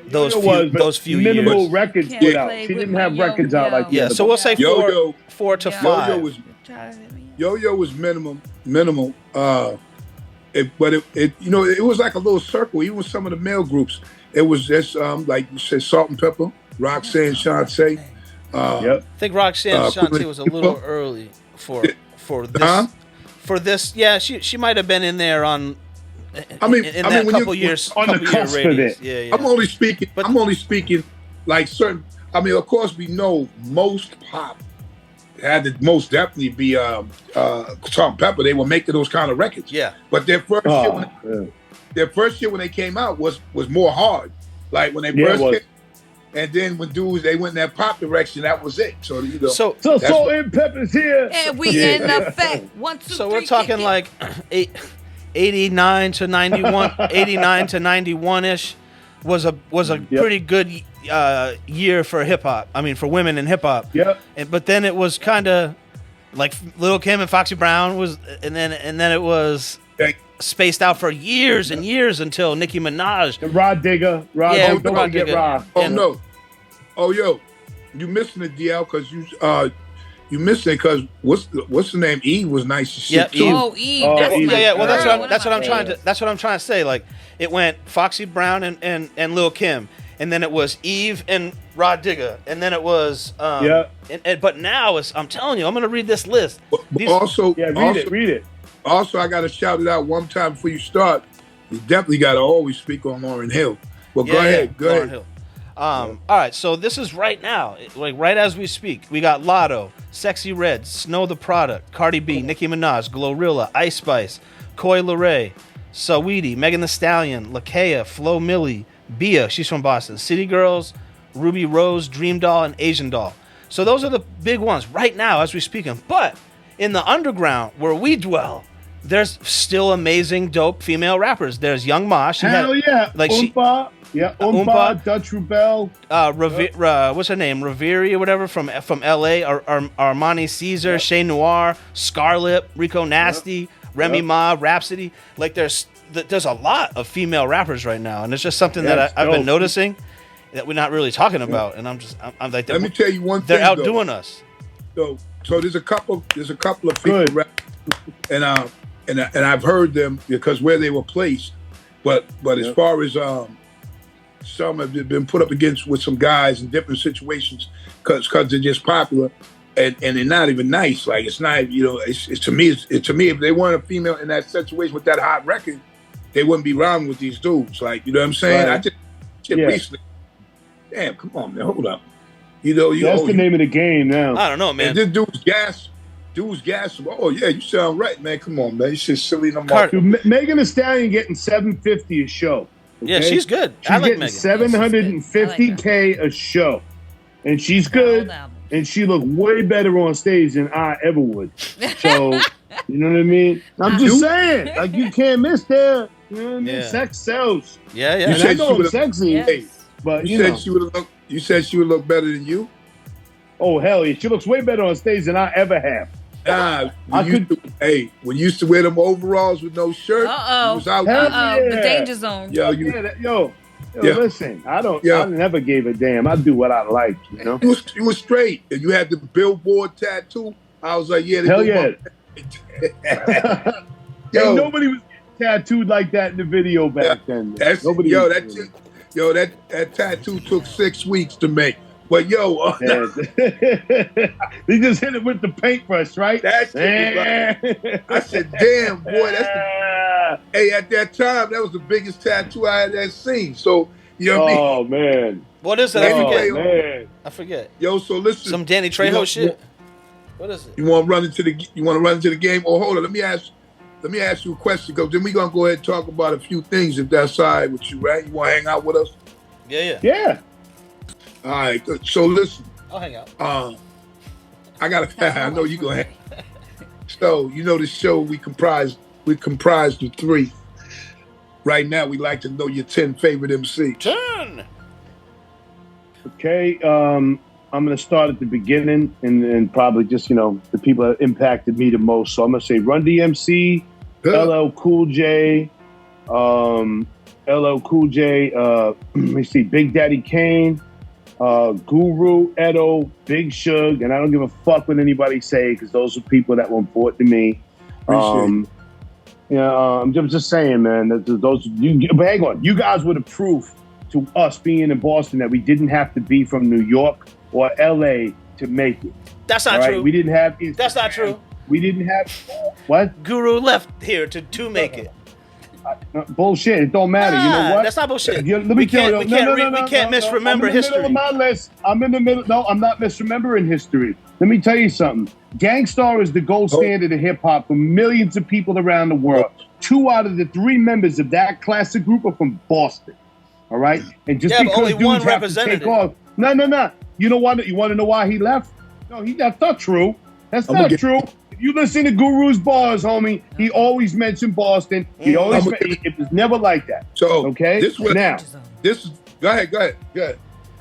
Speaker 3: Those few
Speaker 5: minimal
Speaker 3: years.
Speaker 5: Records put out. She didn't have records out like that.
Speaker 3: Yeah, so we'll say four to five.
Speaker 1: YOYO was minimal. But it was like a little circle. Even with some of the male groups, it was just like you said, Salt and Pepper, Roxanne, Shante.
Speaker 3: I think Roxanne Shante was a little early for this. For this, yeah, she might have been in there on. In a couple years
Speaker 5: on the cusp of it.
Speaker 3: Yeah.
Speaker 1: I'm only speaking like certain. I mean, of course, we know most pop had to most definitely be Salt and Pepper. They were making those kind of records.
Speaker 3: Yeah.
Speaker 1: But their first year when they came out was more hard. Like when they first came, and then when they went in that pop direction, that was it. So
Speaker 3: So
Speaker 5: Salt and Pepper's here.
Speaker 4: And we in effect. 1, 2, 3.
Speaker 3: So we're talking like 89 to 91, 89 to 91-ish was a pretty good year for hip hop. I mean, for women in hip hop.
Speaker 5: Yeah.
Speaker 3: But then it was kind of like Lil' Kim and Foxy Brown was, and then it was spaced out for years and years until Nicki Minaj.
Speaker 5: And Rod Digger. Don't forget Rod.
Speaker 1: Oh no. Oh yo, you missing the DL because you missed it because what's the name? Eve was nice as shit too.
Speaker 4: Oh, Eve.
Speaker 3: Well, that's what I'm trying to say. Like it went Foxy Brown and Lil' Kim, and then it was Eve and Rod Digger, and then it was but now I'm telling you, I'm gonna read this list.
Speaker 5: Read it.
Speaker 1: Also, I gotta shout it out one time before you start. You definitely gotta always speak on Lauryn Hill. Well, go ahead.
Speaker 3: Lauryn Hill. All right, so this is right now, like right as we speak. We got Lotto, Sexy Red, Snow the Product, Cardi B, Nicki Minaj, Glorilla, Ice Spice, Coi Leray, Saweetie, Megan Thee Stallion, Lakea, Flo Milli, Bia, she's from Boston, City Girls, Ruby Rose, Dream Doll, and Asian Doll. So those are the big ones right now as we speak. But in the underground where we dwell, there's still amazing, dope female rappers. There's Young Ma.
Speaker 5: Oompa. Dutch Rebel.
Speaker 3: What's her name? Riveri or whatever from LA. Armani Caesar, Shea Noir, Scarlett, Rico Nasty, Remy Ma, Rhapsody. Like there's a lot of female rappers right now, and it's just something that I've been noticing that we're not really talking about. And I'm like,
Speaker 1: let me tell you one thing.
Speaker 3: They're outdoing us.
Speaker 1: So there's a couple of female rappers, and I've heard them because where they were placed, but as far as some have been put up against with some guys in different situations because they're just popular and they're not even nice. Like it's not, it's to me if they weren't a female in that situation with that hot record, they wouldn't be rhyming with these dudes. Like, you know what I'm saying?
Speaker 5: Right.
Speaker 1: Recently. Damn, come on, man, hold up.
Speaker 5: That's the name of the game now.
Speaker 3: I don't know, man.
Speaker 1: And this dude's gas. Oh yeah, you sound right, man. Come on, man. It's just silly no
Speaker 3: more.
Speaker 5: Megan Thee Stallion getting $750 a show. Okay?
Speaker 3: Yeah, she's good.
Speaker 5: She's getting $750K a show, and she's good. And she looked way better on stage than I ever would. So, you know what I mean? I'm just saying, like you can't miss that. You know what I mean? Sex sells.
Speaker 3: Yeah.
Speaker 5: And I know I'm sexy, but you
Speaker 1: said she would look better than you.
Speaker 5: Oh hell yeah, she looks way better on stage than I ever have.
Speaker 1: Nah, we used to wear them overalls with no shirt.
Speaker 4: Uh-oh.
Speaker 1: Was out
Speaker 5: Hell
Speaker 1: there.
Speaker 4: The
Speaker 5: yeah.
Speaker 4: danger zone.
Speaker 5: Yo, listen, I never gave a damn. I do what I like, you know?
Speaker 1: You was straight. And you had the billboard tattoo. I was like, yeah.
Speaker 5: Hell yeah.
Speaker 1: Yo,
Speaker 5: nobody was tattooed like that in the video back then.
Speaker 1: That tattoo took 6 weeks to make. But
Speaker 5: they just hit it with the paintbrush, right?
Speaker 1: I said, damn, boy, hey, at that time, that was the biggest tattoo I had seen. So, you know what I mean?
Speaker 5: Oh, man.
Speaker 3: What is it? I forget.
Speaker 1: Yo, so listen.
Speaker 3: Some Danny Trejo shit? What is it?
Speaker 1: You want to run into the game? Oh, hold on. Let me ask you a question, because then we're going to go ahead and talk about a few things, if that's all right with you, right? You want to hang out with us?
Speaker 3: Yeah.
Speaker 1: All right, good. So listen.
Speaker 3: I'll hang out.
Speaker 1: I know you're going to hang. So, you know the show, we're comprised of 3. Right now, we'd like to know your 10 favorite MCs.
Speaker 3: 10!
Speaker 5: Okay, I'm going to start at the beginning and probably just, the people that impacted me the most. So I'm going to say Run DMC, LL Cool J, let me see, Big Daddy Kane, Guru, Edo, Big Shug, and I don't give a fuck what anybody say, because those are people that were important to me. I'm just saying, man. But hang on, you guys were the proof to us being in Boston that we didn't have to be from New York or LA to make it.
Speaker 3: That's not true.
Speaker 5: We didn't have.
Speaker 3: That's not true.
Speaker 5: We didn't have what?
Speaker 3: Guru left here to make it.
Speaker 5: Bullshit. It don't matter. You know what?
Speaker 3: That's not bullshit.
Speaker 5: Let me tell you.
Speaker 3: We can't misremember history.
Speaker 5: I'm in the middle of my list. I'm in the middle. No, I'm not misremembering history. Let me tell you something. Gangstar is the gold standard of hip hop for millions of people around the world. 2 out of the 3 members of that classic group are from Boston. All right, and just because
Speaker 3: only
Speaker 5: dudes
Speaker 3: one
Speaker 5: have
Speaker 3: representative.
Speaker 5: to take off. No. You know what? You want to know why he left? No, that's not true. That's not true. If you listen to Guru's bars, homie, he always mentioned Boston. He always it was never like that.
Speaker 1: So
Speaker 5: okay, go ahead.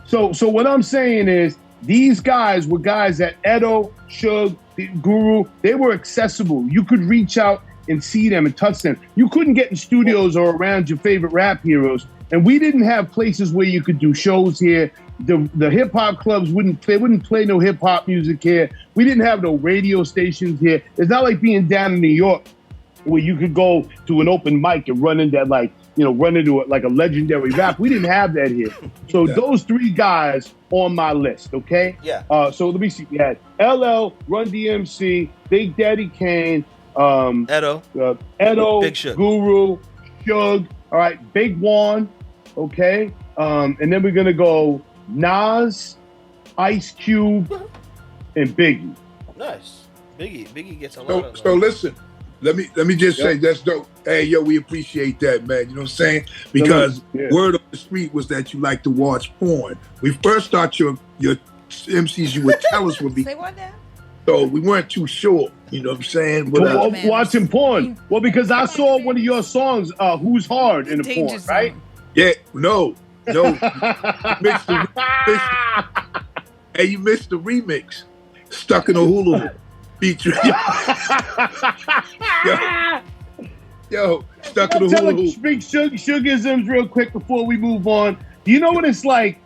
Speaker 5: So what I'm saying is these guys were guys that Edo, Shug, Guru, they were accessible. You could reach out and see them and touch them. You couldn't get in studios or around your favorite rap heroes. And we didn't have places where you could do shows here. The hip hop clubs wouldn't play no hip hop music here. We didn't have no radio stations here. It's not like being down in New York where you could go to an open mic and run into a legendary rap. We didn't have that here. So those 3 guys on my list, okay?
Speaker 3: Yeah.
Speaker 5: So let me see. We had LL, Run DMC, Big Daddy Kane,
Speaker 3: Edo,
Speaker 5: Big Shug, Guru, Shug. All right, Big Juan, okay? And then we're going to go Nas, Ice Cube, and Biggie.
Speaker 3: Nice. Biggie gets a lot of...
Speaker 1: So listen, let me just say, that's dope. Hey, yo, we appreciate that, man. You know what I'm saying? Because word on the street was that you like to watch porn. We first thought your MCs you would tell us would be...
Speaker 4: Say what now?
Speaker 1: So we weren't too sure, you know what I'm saying? But,
Speaker 5: watching porn. Well, because I saw one of your songs, Who's Hard, in the porn, right?
Speaker 1: Yeah, no. You missed the remix. Stuck in a hula hoop. Featuring yo, stuck in a hula hoop.
Speaker 5: Big Sugisms real quick before we move on. You know what it's like?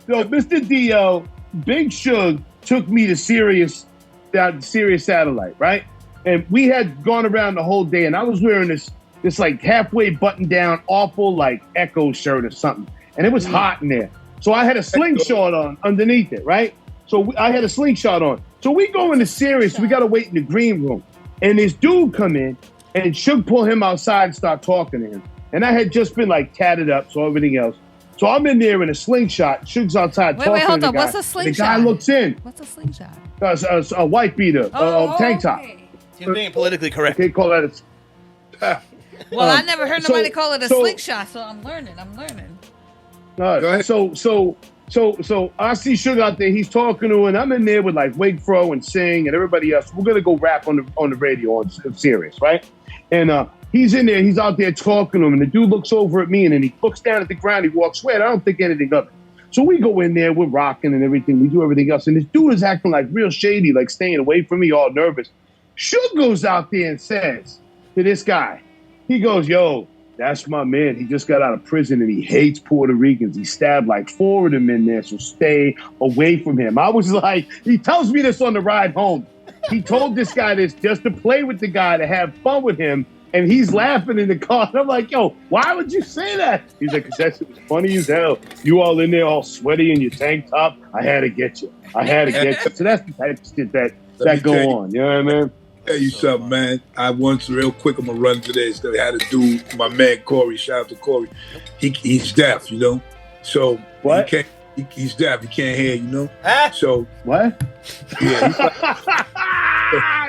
Speaker 5: So, Mr. Dio, Big Shug took me to Sirius Satellite, right? And we had gone around the whole day, and I was wearing this like halfway button down, awful like Echo shirt or something, and it was hot in there. So I had a slingshot on underneath it, right? So I had a slingshot on. So we go into Sirius, we gotta wait in the green room, and this dude come in, and Shug pull him outside and start talking to him, and I had just been like tatted up, so everything else. So I'm in there in a slingshot. Shug's outside talking to the guy.
Speaker 4: What's a slingshot?
Speaker 5: The guy looks in.
Speaker 4: What's a slingshot?
Speaker 5: A white beater, tank top.
Speaker 3: He's being politically correct.
Speaker 5: Okay, call that
Speaker 4: Well, I never heard nobody call it a slingshot, so I'm learning.
Speaker 5: So I see Sugar out there. He's talking to him, and I'm in there with like Wig Fro and Sing and everybody else. We're gonna go rap on the radio on Sirius, right? And he's in there. He's out there talking to him, and the dude looks over at me, and then he looks down at the ground. He walks away. I don't think anything of it. So we go in there. We're rocking and everything. We do everything else, and this dude is acting like real shady, like staying away from me, all nervous. Suge goes out there and says to this guy, he goes, yo, that's my man. He just got out of prison and he hates Puerto Ricans. He stabbed like 4 of them in there, so stay away from him. I was like, he tells me this on the ride home. He told this guy this just to play with the guy, to have fun with him, and he's laughing in the car. And I'm like, yo, why would you say that? He's like, 'cause that shit was funny as hell. You all in there all sweaty in your tank top. I had to get you. I had to get you. So that's the type of shit that go on. You know what I mean?
Speaker 1: Tell you something, man. I once real quick. I'm gonna run to this. That I had to do my man Corey. Shout out to Corey. He's deaf, you know. So
Speaker 5: What?
Speaker 1: He's deaf. He can't hear, you know. So
Speaker 5: What?
Speaker 1: yeah.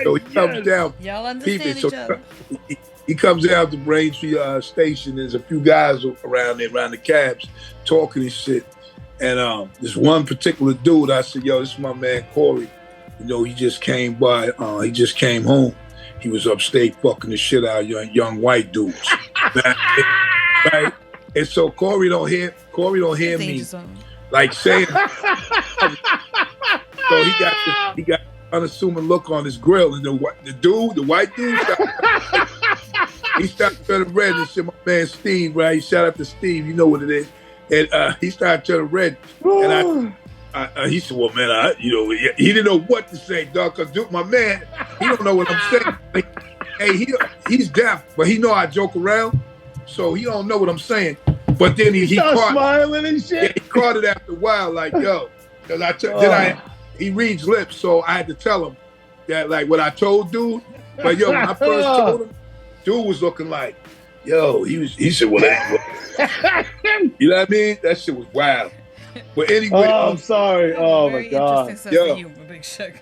Speaker 1: So he comes down.
Speaker 4: Y'all understand each other.
Speaker 1: He comes out to Braintree station. There's a few guys around there, around the cabs, talking and shit. And this one particular dude, I said, yo, this is my man Corey. You know, he just came by. He just came home. He was upstate fucking the shit out of young white dudes. Right? And so Corey don't hear me like saying. So he got unassuming look on his grill, and the white dude, he started turning red and shit. My man Steve, right? Shout out to Steve, you know what it is. And he started turning red, and he said, "Well, man, he didn't know what to say, dog. Cause my man, he don't know what I'm saying. Like, hey, he's deaf, but he know I joke around, so he don't know what I'm saying. But then he caught
Speaker 5: smiling and shit.
Speaker 1: Yeah, he caught it after a while, like yo, because he reads lips, so I had to tell him that like what I told dude. But yo, when I first told him, dude was looking like, yo, he said, well, you know what I mean? That shit was wild. But anyway,
Speaker 5: I'm sorry. Oh my god.
Speaker 4: Yo, Big Sugar.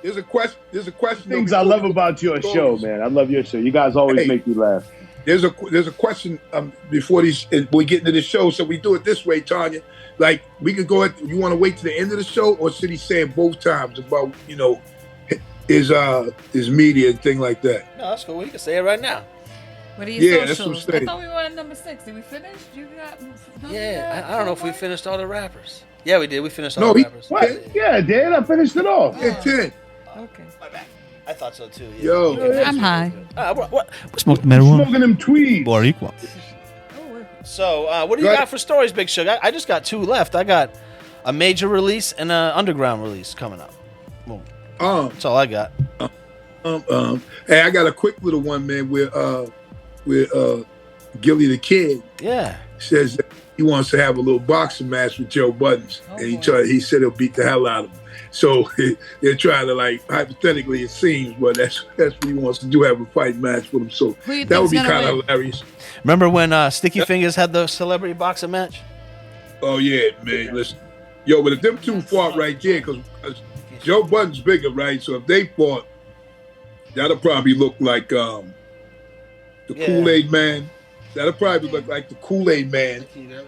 Speaker 1: There's a question.
Speaker 5: Things I love about your show, man. I love your show. You guys always make me laugh.
Speaker 1: There's a question before we get into the show, so we do it this way, Tanya. Like we could go. You want to wait to the end of the show, or should he say it both times about his media and thing like that?
Speaker 3: No, that's cool. We can say it right now.
Speaker 4: What are your socials?
Speaker 1: That's what I'm saying.
Speaker 4: I thought we were at number 6. Did we finish?
Speaker 3: I don't know if we finished all the rappers. Yeah, we did. We finished all the rappers.
Speaker 5: What? Yeah, I did. I finished it off.
Speaker 1: Yeah, 10.
Speaker 4: Okay.
Speaker 3: My bad. I thought so too. Yeah.
Speaker 1: Yo,
Speaker 4: I'm high.
Speaker 3: What?
Speaker 2: Smoke the marijuana.
Speaker 5: Smoking them tweeds.
Speaker 2: Or equal.
Speaker 3: So, what do you got for stories, Big Sugar? I just got 2 left. I got a major release and an underground release coming up. Boom. That's all I got.
Speaker 1: Hey, I got a quick little one, man. With Gilly the Kid.
Speaker 3: Yeah.
Speaker 1: Says that he wants to have a little boxing match with Joe Buttons, and he said he'll beat the hell out of him. So they're trying to, like, hypothetically, it seems, but that's what he wants to do, have a fight match with him. So that would be kind of hilarious.
Speaker 3: Remember when Sticky Fingers had the celebrity boxing match?
Speaker 1: Oh yeah, man. Listen, yo, but if them two fought right there, because Joe Budden's bigger, right? So if they fought, that'll probably look like the Kool-Aid Man. That'll probably look like the Kool-Aid Man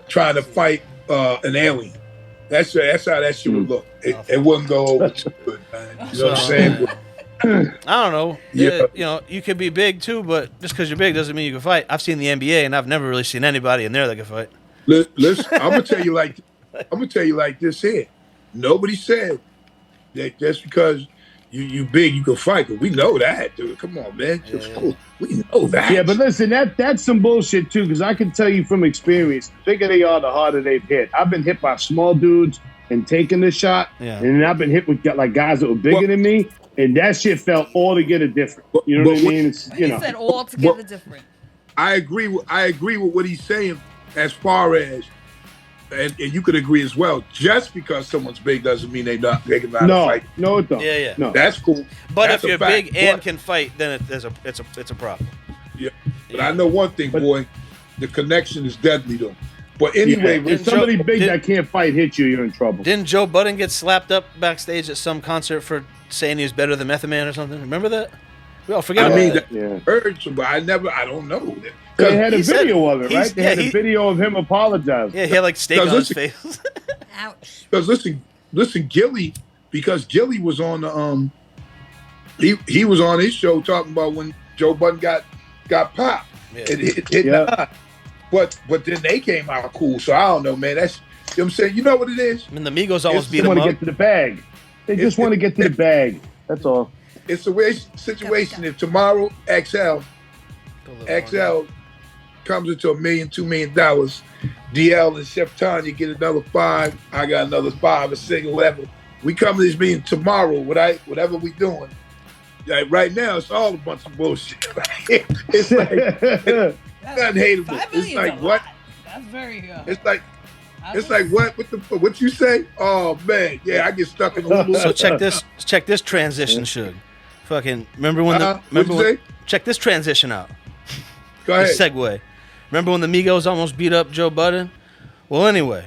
Speaker 1: trying to fight an alien. That's how that shit would look. It wouldn't go over too good, man. You know what I'm saying?
Speaker 3: I don't know. Yeah. You could be big too, but just because you're big doesn't mean you can fight. I've seen the NBA, and I've never really seen anybody in there that can fight.
Speaker 1: Listen, I'm gonna tell you like this here. Nobody said that just because you big you can fight. But we know that, dude. Come on, man. Yeah. We know that.
Speaker 5: Yeah, but listen, that's some bullshit too. Because I can tell you from experience, the bigger they are, the harder they've hit. I've been hit by small dudes and taking the shot, and then I've been hit with like guys that were bigger than me, and that shit felt altogether different. You know what I mean? It's,
Speaker 4: he said altogether different.
Speaker 1: I agree with what he's saying as far as, and you could agree as well. Just because someone's big doesn't mean they can not fight.
Speaker 5: No, it don't.
Speaker 3: Yeah.
Speaker 5: No,
Speaker 1: that's cool.
Speaker 3: But
Speaker 1: that's
Speaker 3: if you're big and can fight, then it's a problem.
Speaker 1: Yeah, but I know one thing, boy. The connection is deadly, though. But anyway,
Speaker 5: when somebody big that can't fight hit you, you're in trouble.
Speaker 3: Didn't Joe Budden get slapped up backstage at some concert for saying he was better than Method Man or something? Remember that? We all forget about that.
Speaker 1: Heard some, but I don't know.
Speaker 5: They had a video of it, right? They had a video of him apologizing.
Speaker 3: Yeah, he had like steak on his face.
Speaker 4: Ouch.
Speaker 1: Because listen, Gilly, because Gilly was on the he was on his show talking about when Joe Budden got popped.
Speaker 3: Yeah.
Speaker 1: It hit the eye. But then they came out cool, so I don't know, man. That's, you know what I'm saying? You know what it is?
Speaker 3: I mean, the Migos almost beat
Speaker 5: him up.
Speaker 3: They
Speaker 5: want to get to the bag. They just want to get to the bag. That's all.
Speaker 1: it's a weird situation. If tomorrow XL comes into $1 million, $2 million, DL and Chef Tanya get another 5. I got another 5, a single level. We come to this meeting tomorrow, whatever we doing. Like right now, it's all a bunch of bullshit. It's like it's nothing hateable. It's like what?
Speaker 4: That's very good.
Speaker 1: It's like what? What you say? Oh man, yeah, I get stuck in the loop.
Speaker 3: So check this transition, Suge. Fucking remember when check this transition out.
Speaker 1: Go ahead.
Speaker 3: Segue. Remember when the Migos almost beat up Joe Budden? Well, anyway.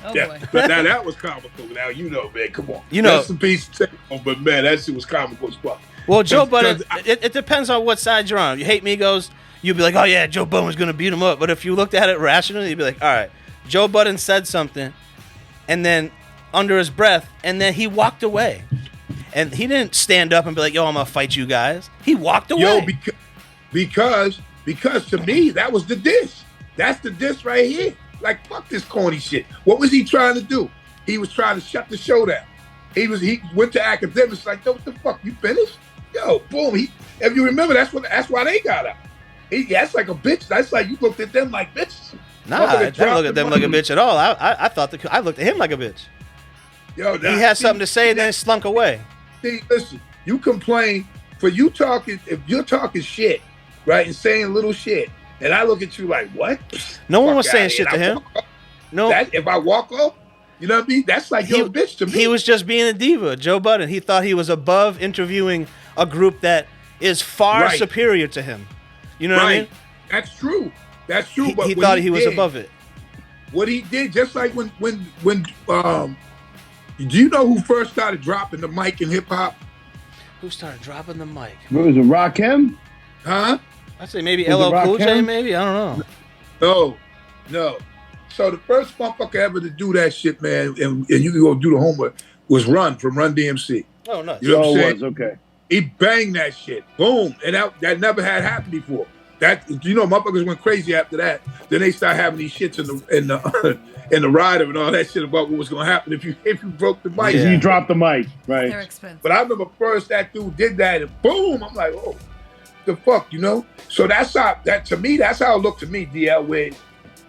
Speaker 4: Oh
Speaker 1: yeah,
Speaker 4: boy.
Speaker 1: but now that was comical. Now you know, man. Come on.
Speaker 3: You know,
Speaker 1: that's a piece of tape, but man, that shit was comical as fuck.
Speaker 3: Well, Joe Budden, it depends on what side you're on. You hate Migos, you'd be like, oh yeah, Joe Budden was gonna beat him up. But if you looked at it rationally, you'd be like, all right, Joe Budden said something, and then under his breath, and then he walked away, and he didn't stand up and be like, yo, I'm gonna fight you guys. He walked away.
Speaker 1: Yo, because to me, that was the diss. That's the diss right here. Like, fuck this corny shit. What was he trying to do? He was trying to shut the show down. He went to academics like, yo, what the fuck, you finished? Yo, boom. If you remember, that's why they got out. That's like a bitch. That's like you looked at them like bitches.
Speaker 3: Nah, I didn't look at them like a bitch at all. I thought I looked at him like a bitch.
Speaker 1: Yo,
Speaker 3: he had something to say, and then slunk away.
Speaker 1: See, listen, you complain for you talking. If you're talking shit, right, and saying little shit, and I look at you like, what?
Speaker 3: No one was saying shit to him. No.
Speaker 1: If I walk off, you know what I mean? That's like you're a bitch to me.
Speaker 3: He was just being a diva. Joe Budden, he thought he was above interviewing a group that is far superior to him. You know what I mean?
Speaker 1: That's true. That's true. But
Speaker 3: he thought he was above it.
Speaker 1: What he did, just like when do you know who first started dropping the mic in hip hop?
Speaker 3: Who started dropping the mic?
Speaker 5: What was it, Rakim?
Speaker 1: Huh?
Speaker 3: I'd say maybe LL Cool J, maybe? I don't
Speaker 1: know. No. So the first motherfucker ever to do that shit, man, and you can go do the homework, was Run from Run DMC.
Speaker 3: Oh, no.
Speaker 1: You know what I'm saying?
Speaker 5: Okay.
Speaker 1: He banged that shit. Boom. And that never had happened before. Motherfuckers went crazy after that. Then they start having these shits in the rider and all that shit about what was gonna happen if you broke the mic.
Speaker 5: Yeah. You dropped the mic, right?
Speaker 4: They're expensive.
Speaker 1: But I remember first that dude did that and boom, I'm like, oh, the fuck, you know? So that's how it looked to me, DL, where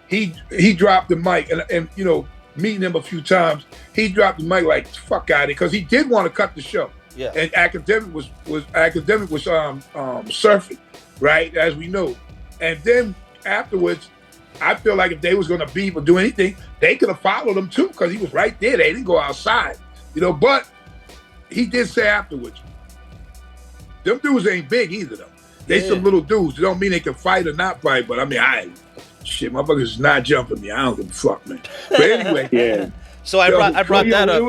Speaker 1: he dropped the mic and you know, meeting him a few times, he dropped the mic like fuck out of it, because he did want to cut the show.
Speaker 3: Yeah.
Speaker 1: And academic was surfing, right, as we know. And then afterwards, I feel like if they was gonna beef or do anything, they could have followed him too, because he was right there. They didn't go outside, you know. But he did say afterwards, them dudes ain't big either though. They some little dudes. It don't mean they can fight or not fight, but I mean, shit, motherfuckers is not jumping me. I don't give a fuck, man. But anyway,
Speaker 5: yeah.
Speaker 3: So I brought that up.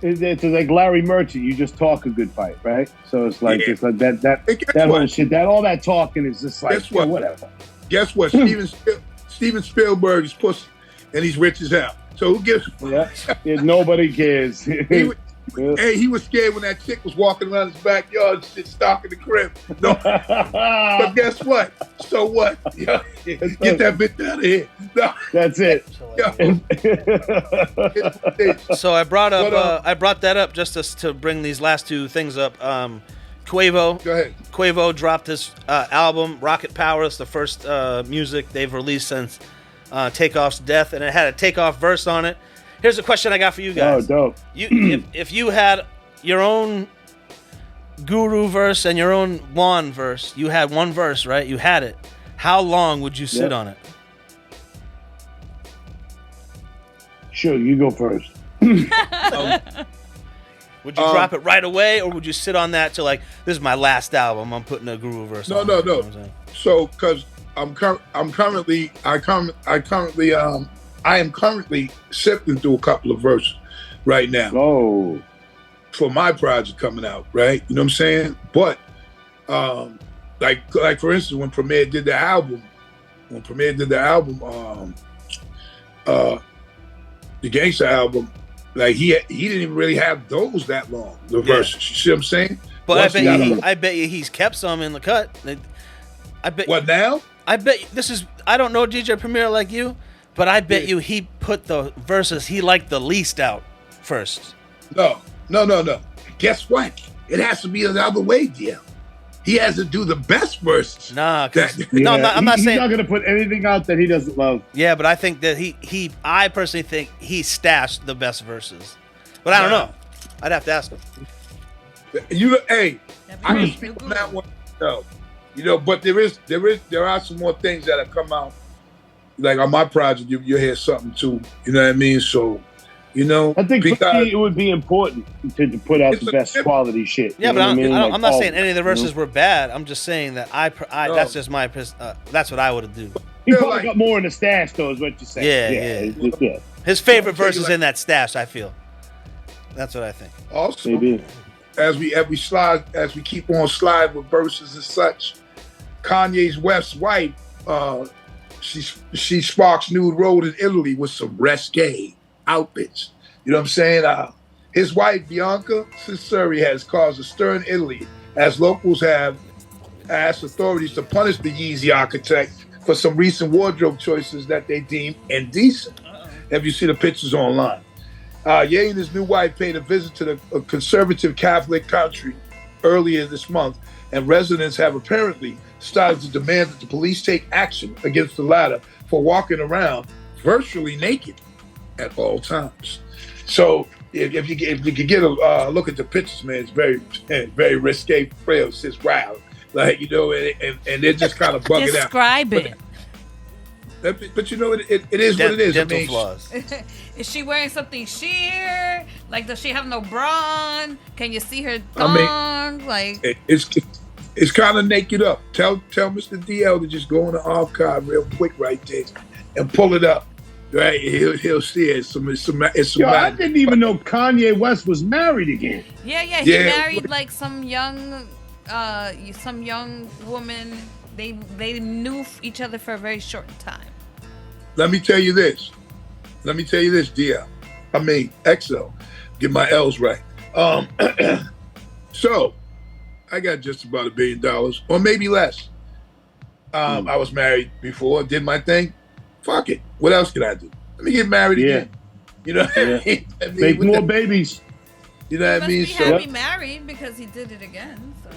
Speaker 5: It's like Larry Merchant. You just talk a good fight, right? So it's like that whole shit. All that talking is just like whatever.
Speaker 1: Guess what? Steven Spielberg is pussy, and he's rich as hell. So who gives?
Speaker 5: Yeah, nobody cares.
Speaker 1: Hey, he was scared when that chick was walking around his backyard, shit, stalking the crib. No, but guess what? So what? Yeah, get that bitch out of here. No.
Speaker 5: That's it.
Speaker 3: So I brought that up just to bring these last two things up. Quavo.
Speaker 1: Go ahead.
Speaker 3: Quavo dropped his album Rocket Power. It's the first music they've released since Takeoff's death, and it had a Takeoff verse on it. Here's a question I got for you guys.
Speaker 5: Oh, dope.
Speaker 3: If you had your own Guru verse and your own Juan verse, you had one verse, right? You had it. How long would you sit on it?
Speaker 5: Sure, you go first.
Speaker 3: Would you drop it right away, or would you sit on that till like, this is my last album, I'm putting a Guru verse on?
Speaker 1: No. So, because I am currently sifting through a couple of verses right now.
Speaker 5: Oh.
Speaker 1: For my project coming out, right? You know what I'm saying? But like for instance, when Premier did the album, the Gangsta album, like he didn't even really have those that long, the verses. You see what I'm saying?
Speaker 3: But I bet you he's kept some in the cut. I bet.
Speaker 1: What now?
Speaker 3: I bet I don't know DJ Premier like you, but I bet you he put the verses he liked the least out first.
Speaker 1: No. Guess what? It has to be the other way, DL. He has to do the best verses.
Speaker 3: Nah,
Speaker 5: no,
Speaker 3: I'm not saying
Speaker 5: he's not gonna put anything out that he doesn't love.
Speaker 3: Yeah, but I think that I personally think he stashed the best verses. But I don't know. I'd have to ask him.
Speaker 1: I can speak on that one. No, but there are some more things that have come out. Like on my project, you'll hear something too. You know what I mean? So, I think
Speaker 5: it would be important to put out the best quality shit.
Speaker 3: Yeah, but I'm not saying any of the verses were bad. I'm just saying that that's just my that's what I would do.
Speaker 5: He probably got more in the stash, though, is what you're saying.
Speaker 3: Yeah. His favorite verse is in that stash. I feel. That's what I think.
Speaker 1: Also,
Speaker 5: maybe.
Speaker 1: as we keep on slide with verses and such, Kanye's West's wife, she sparks nude road in Italy with some risque outfits. You know what I'm saying? His wife, Bianca Cesari, has caused a stir in Italy as locals have asked authorities to punish the Yeezy architect for some recent wardrobe choices that they deem indecent. Have you seen the pictures online? Ye and his new wife paid a visit to the conservative Catholic country earlier this month, and residents have apparently started to demand that the police take action against the latter for walking around virtually naked at all times. So if you could get a look at the pictures, man, it's very, very risque. Frail says, wow, like, and they're just kind of bugging out.
Speaker 4: Describe it.
Speaker 1: But it is what it is.
Speaker 3: Dental flaws.
Speaker 4: Is she wearing something sheer? Like, does she have no bra on? Can you see her thong?
Speaker 1: It's kind of naked up. Tell Mr. DL to just go on the archive real quick right there and pull it up. Right, he'll see it.
Speaker 5: I didn't even know Kanye West was married again.
Speaker 4: Yeah. He married like some young woman. They knew each other for a very short time.
Speaker 1: Let me tell you this, DL. I mean, EXO. Get my L's right. So, I got just about $1 billion, or maybe less. I was married before, did my thing. Fuck it. What else can I do? Let me get married again. You know what I mean?
Speaker 5: Make more babies.
Speaker 1: You know what I mean?
Speaker 4: He must be happy married because he did it again. So.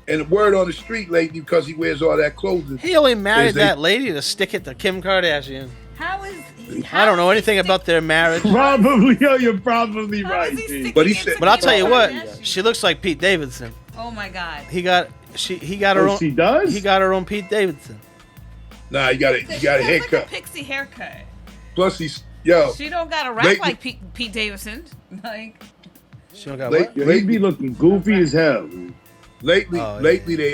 Speaker 1: And the word on the street lately, because he wears all that clothing.
Speaker 3: He only married that lady to stick it to Kim Kardashian.
Speaker 4: I
Speaker 3: don't know anything about their marriage.
Speaker 5: Probably, you're probably right.
Speaker 1: But
Speaker 3: I'll tell you what, she looks like Pete Davidson.
Speaker 4: Oh my God.
Speaker 3: He got her own.
Speaker 5: She does.
Speaker 3: He got her own Pete Davidson.
Speaker 1: Nah, you got a haircut.
Speaker 4: Like a pixie haircut.
Speaker 1: Plus
Speaker 4: she don't got to rap like Pete Davidson. Like.
Speaker 3: She don't got what?
Speaker 5: He be looking goofy as hell.
Speaker 1: Lately they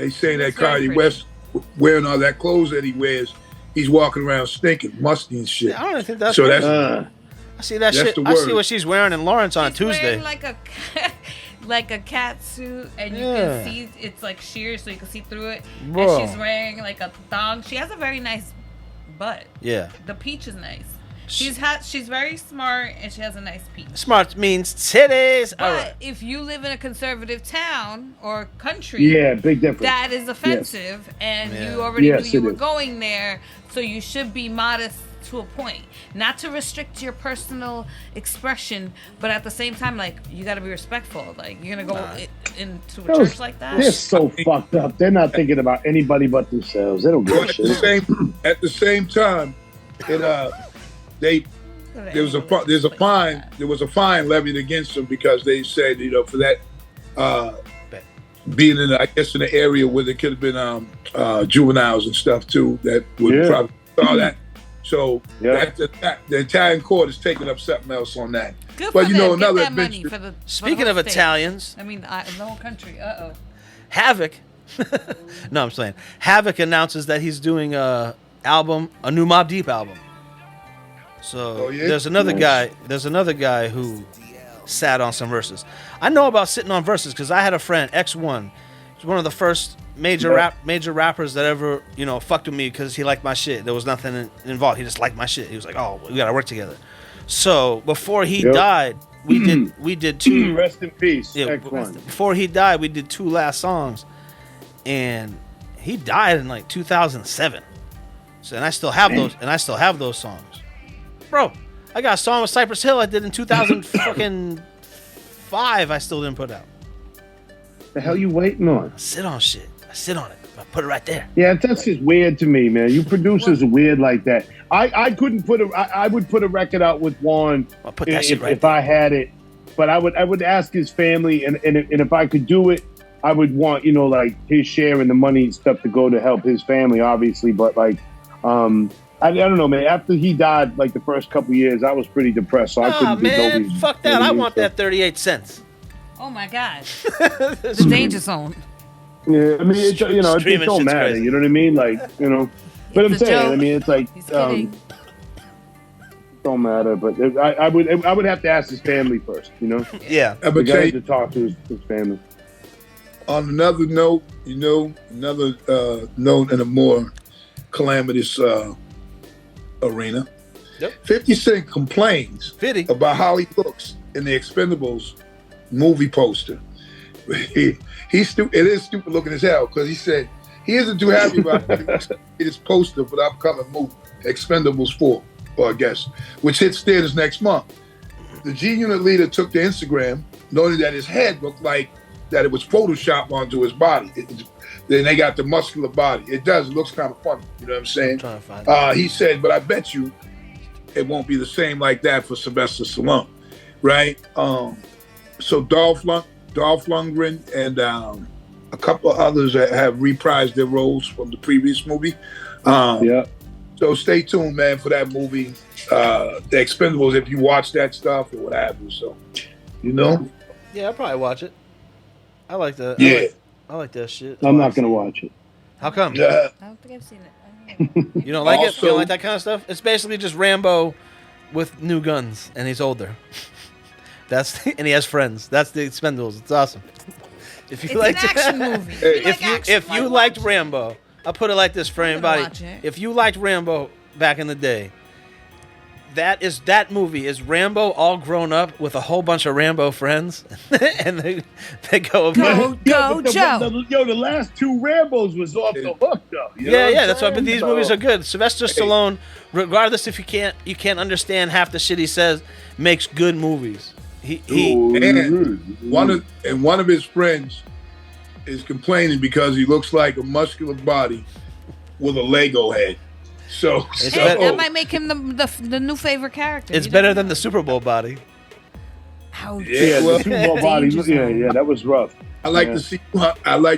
Speaker 1: saying that Kanye West wearing all that clothes that he wears, he's walking around stinking, musty and shit.
Speaker 3: Yeah, I don't think that's
Speaker 1: so.
Speaker 3: I see that shit. I see what she's wearing in Lawrence on a Tuesday.
Speaker 4: Like a cat suit, and you can see it's like sheer, so you can see through it. Bro. And she's wearing like a thong. She has a very nice butt.
Speaker 3: Yeah.
Speaker 4: The peach is nice. She's very smart, and she has a nice peach.
Speaker 3: Smart means titties.
Speaker 4: But if you live in a conservative town or country,
Speaker 5: big difference.
Speaker 4: That is offensive, and you already knew you were going there, so you should be modest to a point. Not to restrict your personal expression, but at the same time, like, you got to be respectful. Like, you're going to go into a church like that?
Speaker 5: They're so fucked up. They're not thinking about anybody but themselves. They don't give a shit.
Speaker 1: At the same time, there was a fine levied against them because they said, for that being in the area where there could have been juveniles and stuff too that would probably saw that. So the Italian court is taking up something else on that.
Speaker 4: Good but
Speaker 1: another
Speaker 4: adventure.
Speaker 3: Speaking of Italians,
Speaker 4: I mean, the whole country.
Speaker 3: Havoc. No, I'm saying Havoc announces that he's doing a new Mobb Deep album. So there's another guy. There's another guy who sat on some verses. I know about sitting on verses because I had a friend, X1. He's one of the first major rappers that ever fucked with me because he liked my shit. There was nothing involved. He just liked my shit. He was like, "Oh, we gotta work together." So before he died, we did two.
Speaker 5: Rest in peace.
Speaker 3: Yeah,
Speaker 5: X1.
Speaker 3: Before he died, we did 2 last songs, and he died in like 2007. So and I still have those. And I still have those songs. Bro, I got a song with Cypress Hill I did in 2005. I still didn't put out.
Speaker 5: The hell you waiting on?
Speaker 3: I sit on shit. I sit on it. I put it right there.
Speaker 5: Yeah, that's just weird to me, man. You producers are weird like that. I couldn't put I would put a record out with Juan
Speaker 3: I'll put that shit right
Speaker 5: if I had it, but I would ask his family, and if I could do it, I would want, you know, like his share and the money and stuff to go to help his family, obviously. But like, I don't know, man. After he died, like the first couple years, I was pretty depressed. So I couldn't do
Speaker 3: man, fuck that. I want that 38 cents.
Speaker 4: Oh my God, the danger zone.
Speaker 5: Yeah, I mean, it don't matter.
Speaker 3: Crazy.
Speaker 5: You know what I mean? Like, you know. But I'm saying,
Speaker 4: joke.
Speaker 5: I mean, it's like, don't matter. But I would have to ask his family first, you know.
Speaker 3: Yeah,
Speaker 5: The guy to talk to his family.
Speaker 1: On another note, note in a more calamitous arena.
Speaker 3: Yep.
Speaker 1: 50 Cent complains
Speaker 3: 50.
Speaker 1: about how he looks in the Expendables movie poster. He's stupid. It is stupid looking as hell because he said he isn't too happy about his poster for the upcoming movie, Expendables 4, or I guess, which hits theaters next month. The G Unit leader took to Instagram, noting that his head looked like that it was photoshopped onto his body. Then they got the muscular body. It does. It looks kind of funny. You know what I'm saying?
Speaker 3: I'm trying to find it.
Speaker 1: He said, but I bet you it won't be the same like that for Sylvester Stallone, right? So Dolph Lundgren and a couple of others that have reprised their roles from the previous movie. So stay tuned, man, for that movie, The Expendables, if you watch that stuff or what have you. So, you know?
Speaker 3: Yeah, I'll probably watch it. I like that.
Speaker 1: Yeah.
Speaker 3: I like that shit.
Speaker 5: I'm not gonna watch it.
Speaker 3: How come?
Speaker 1: Yeah.
Speaker 4: I don't think I've seen it.
Speaker 3: You don't like it? You
Speaker 1: Also-
Speaker 3: don't like that kind of stuff? It's basically just Rambo with new guns, and he's older. And he has friends. That's the Expendables. It's awesome. If you
Speaker 4: It's an action movie.
Speaker 3: if you liked Rambo, I'll put it like this for anybody.
Speaker 4: watch it.
Speaker 3: If you liked Rambo back in the day, that movie is Rambo all grown up with a whole bunch of Rambo friends, and they go.
Speaker 4: Go Joe.
Speaker 5: The last two Rambos was off the hook though. You know what I'm
Speaker 3: That's why. But
Speaker 5: saying?
Speaker 3: these movies are good. Sylvester Stallone, regardless if you can't understand half the shit he says, makes good movies.
Speaker 1: And one of his friends is complaining because he looks like a muscular body with a Lego head. So
Speaker 4: that might make him the new favorite character.
Speaker 3: It's better than the Super Bowl body.
Speaker 4: Ouch.
Speaker 5: Yeah,
Speaker 1: well,
Speaker 5: the Super Bowl body.
Speaker 4: Danger zone.
Speaker 5: Yeah, that was rough.
Speaker 1: I like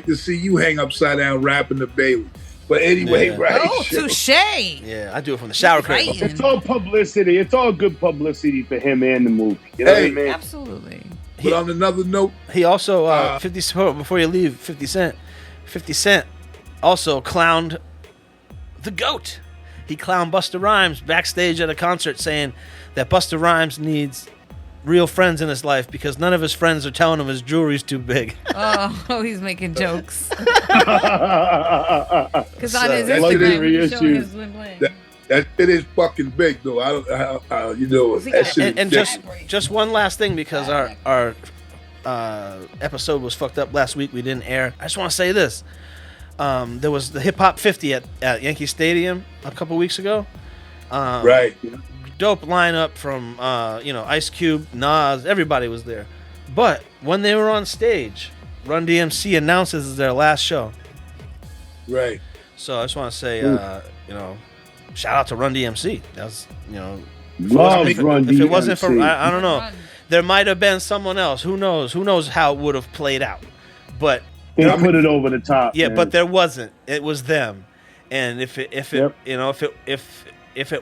Speaker 1: to see you hang upside down rapping the Bailey. But anyway, right?
Speaker 4: Oh, touche.
Speaker 3: Yeah, I do it from the shower curtain.
Speaker 4: Right.
Speaker 5: It's all publicity. It's all good publicity for him and the movie. You know what I mean?
Speaker 4: Absolutely.
Speaker 1: But on another note,
Speaker 3: He also 50 before you leave, 50 Cent also clowned the GOAT. He clowned Busta Rhymes backstage at a concert, saying that Busta Rhymes needs real friends in his life because none of his friends are telling him his jewelry's too big.
Speaker 4: Oh, he's making jokes. Because
Speaker 3: So,
Speaker 4: on his
Speaker 1: that's
Speaker 4: Instagram, he's showing
Speaker 5: reissues.
Speaker 4: his bling bling.
Speaker 1: that it is fucking big though. I don't, you know, that shit
Speaker 3: And
Speaker 1: is
Speaker 3: just one last thing, because our episode was fucked up last week. We didn't air. I just want to say this. There was the Hip Hop 50 at Yankee Stadium a couple weeks ago.
Speaker 1: right.
Speaker 3: Dope lineup from Ice Cube, Nas, everybody was there. But when they were on stage, Run DMC announces their last show.
Speaker 1: Right.
Speaker 3: So I just want to say, shout out to Run DMC. That's
Speaker 5: Love Run
Speaker 3: if it wasn't for
Speaker 5: DMC.
Speaker 3: I don't know,
Speaker 4: Run.
Speaker 3: there might have been someone else. Who knows? Who knows how it would have played out? But
Speaker 5: They put it over the top.
Speaker 3: yeah,
Speaker 5: man.
Speaker 3: but there wasn't. It was them. And if it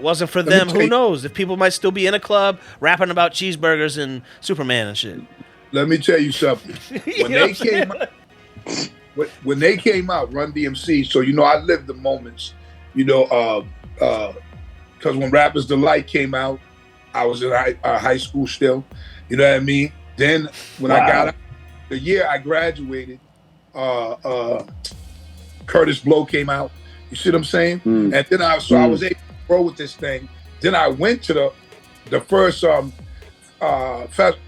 Speaker 3: wasn't for
Speaker 1: me
Speaker 3: them,
Speaker 1: tell
Speaker 3: who
Speaker 1: you-
Speaker 3: knows? If people might still be in a club rapping about cheeseburgers and Superman and shit.
Speaker 1: Let me tell you something.
Speaker 3: You know what I'm
Speaker 1: When they came out, Run DMC. So I lived the moments. Because when Rappers Delight came out, I was in high school still. You know what I mean? Then when I got out, the year I graduated, Curtis Blow came out. You see what I'm saying? And then I was able to grow with this thing. Then I went to the first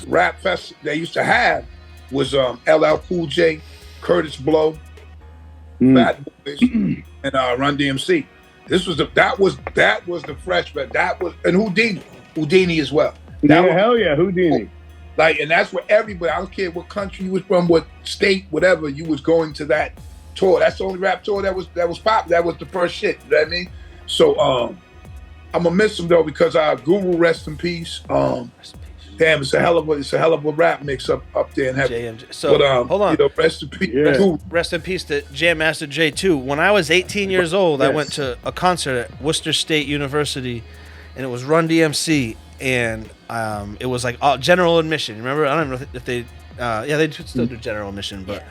Speaker 1: rap fest they used to have was LL Cool J, Curtis Blow, Fat Boys, and Run DMC. That was the freshman. And Houdini as well.
Speaker 5: Hell yeah, Houdini.
Speaker 1: Like, and that's where everybody, I don't care what country you was from, what state, whatever, you was going to that tour. That's the only rap tour that was pop. That was the first shit. You know what I mean? So I'm gonna miss him though, because our Guru, rest in peace. Damn, it's a hell of a rap mix up there in heaven.
Speaker 3: JMJ. So but,
Speaker 1: hold on, rest in peace.
Speaker 3: Yeah. Rest in peace to Jam Master Jay too. When I was 18 years old, I went to a concert at Worcester State University, and it was Run DMC, and it was like general admission. Remember? I don't know if they, they still do general admission, but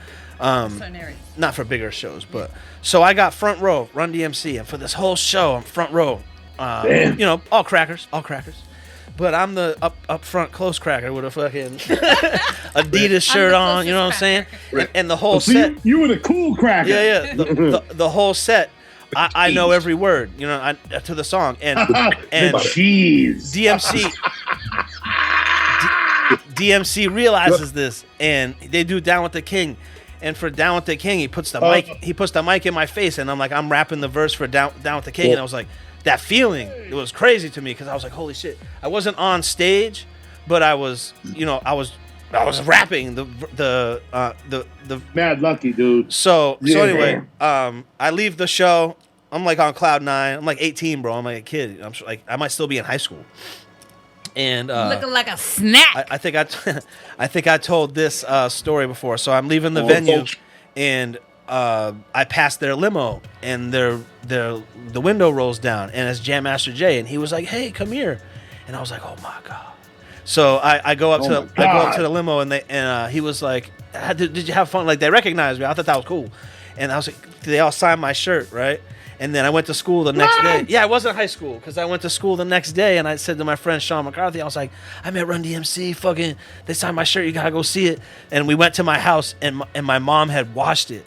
Speaker 3: not for bigger shows. But so I got front row, Run DMC, and for this whole show, I'm front row. You know, all crackers. But I'm the up front close cracker with a fucking Adidas shirt on. You know what I'm saying? And the whole set.
Speaker 5: You were the cool cracker.
Speaker 3: Yeah. The whole set. I know every word, you know, to the song, and DMC realizes this, and they do Down with the King, and for Down with the King, he puts the mic in my face, and I'm rapping the verse for Down with the King, and I was like, that feeling, it was crazy to me, because I was like, holy shit, I wasn't on stage, but I was rapping the
Speaker 5: mad lucky dude.
Speaker 3: So anyway, I leave the show. I'm like on cloud 9. I'm like 18, bro. I'm like a kid. I'm like, I might still be in high school. And
Speaker 4: looking like a snack.
Speaker 3: I think I told this story before. So I'm leaving the venue, and I passed their limo, and the window rolls down, and it's Jam Master Jay, and he was like, "Hey, come here," and I was like, "Oh my god." So I go up to the limo, and he was like, "Did you have fun?" Like, they recognized me. I thought that was cool, and I was like, they all signed my shirt, right? And then I went to school the next day. Yeah, I was in high school, because I went to school the next day, and I said to my friend Sean McCarthy, I was like, I met Run DMC, fucking, they signed my shirt, you gotta go see it. And we went to my house, and my mom had washed it.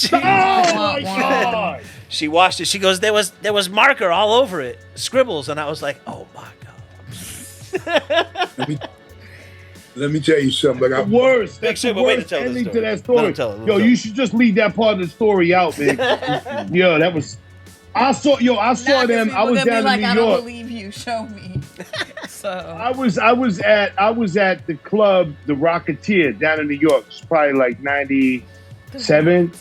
Speaker 5: God!
Speaker 3: She washed it. She goes, there was marker all over it, scribbles, and I was like, oh my god.
Speaker 1: Let me tell you something.
Speaker 5: Like, worst. That's the worst ending to that story. You should just leave that part of the story out, man. That was. I saw them. I was down in New York.
Speaker 4: I don't believe you. Show me. So
Speaker 5: I was at the club, the Rocketeer, down in New York. It's probably like 97,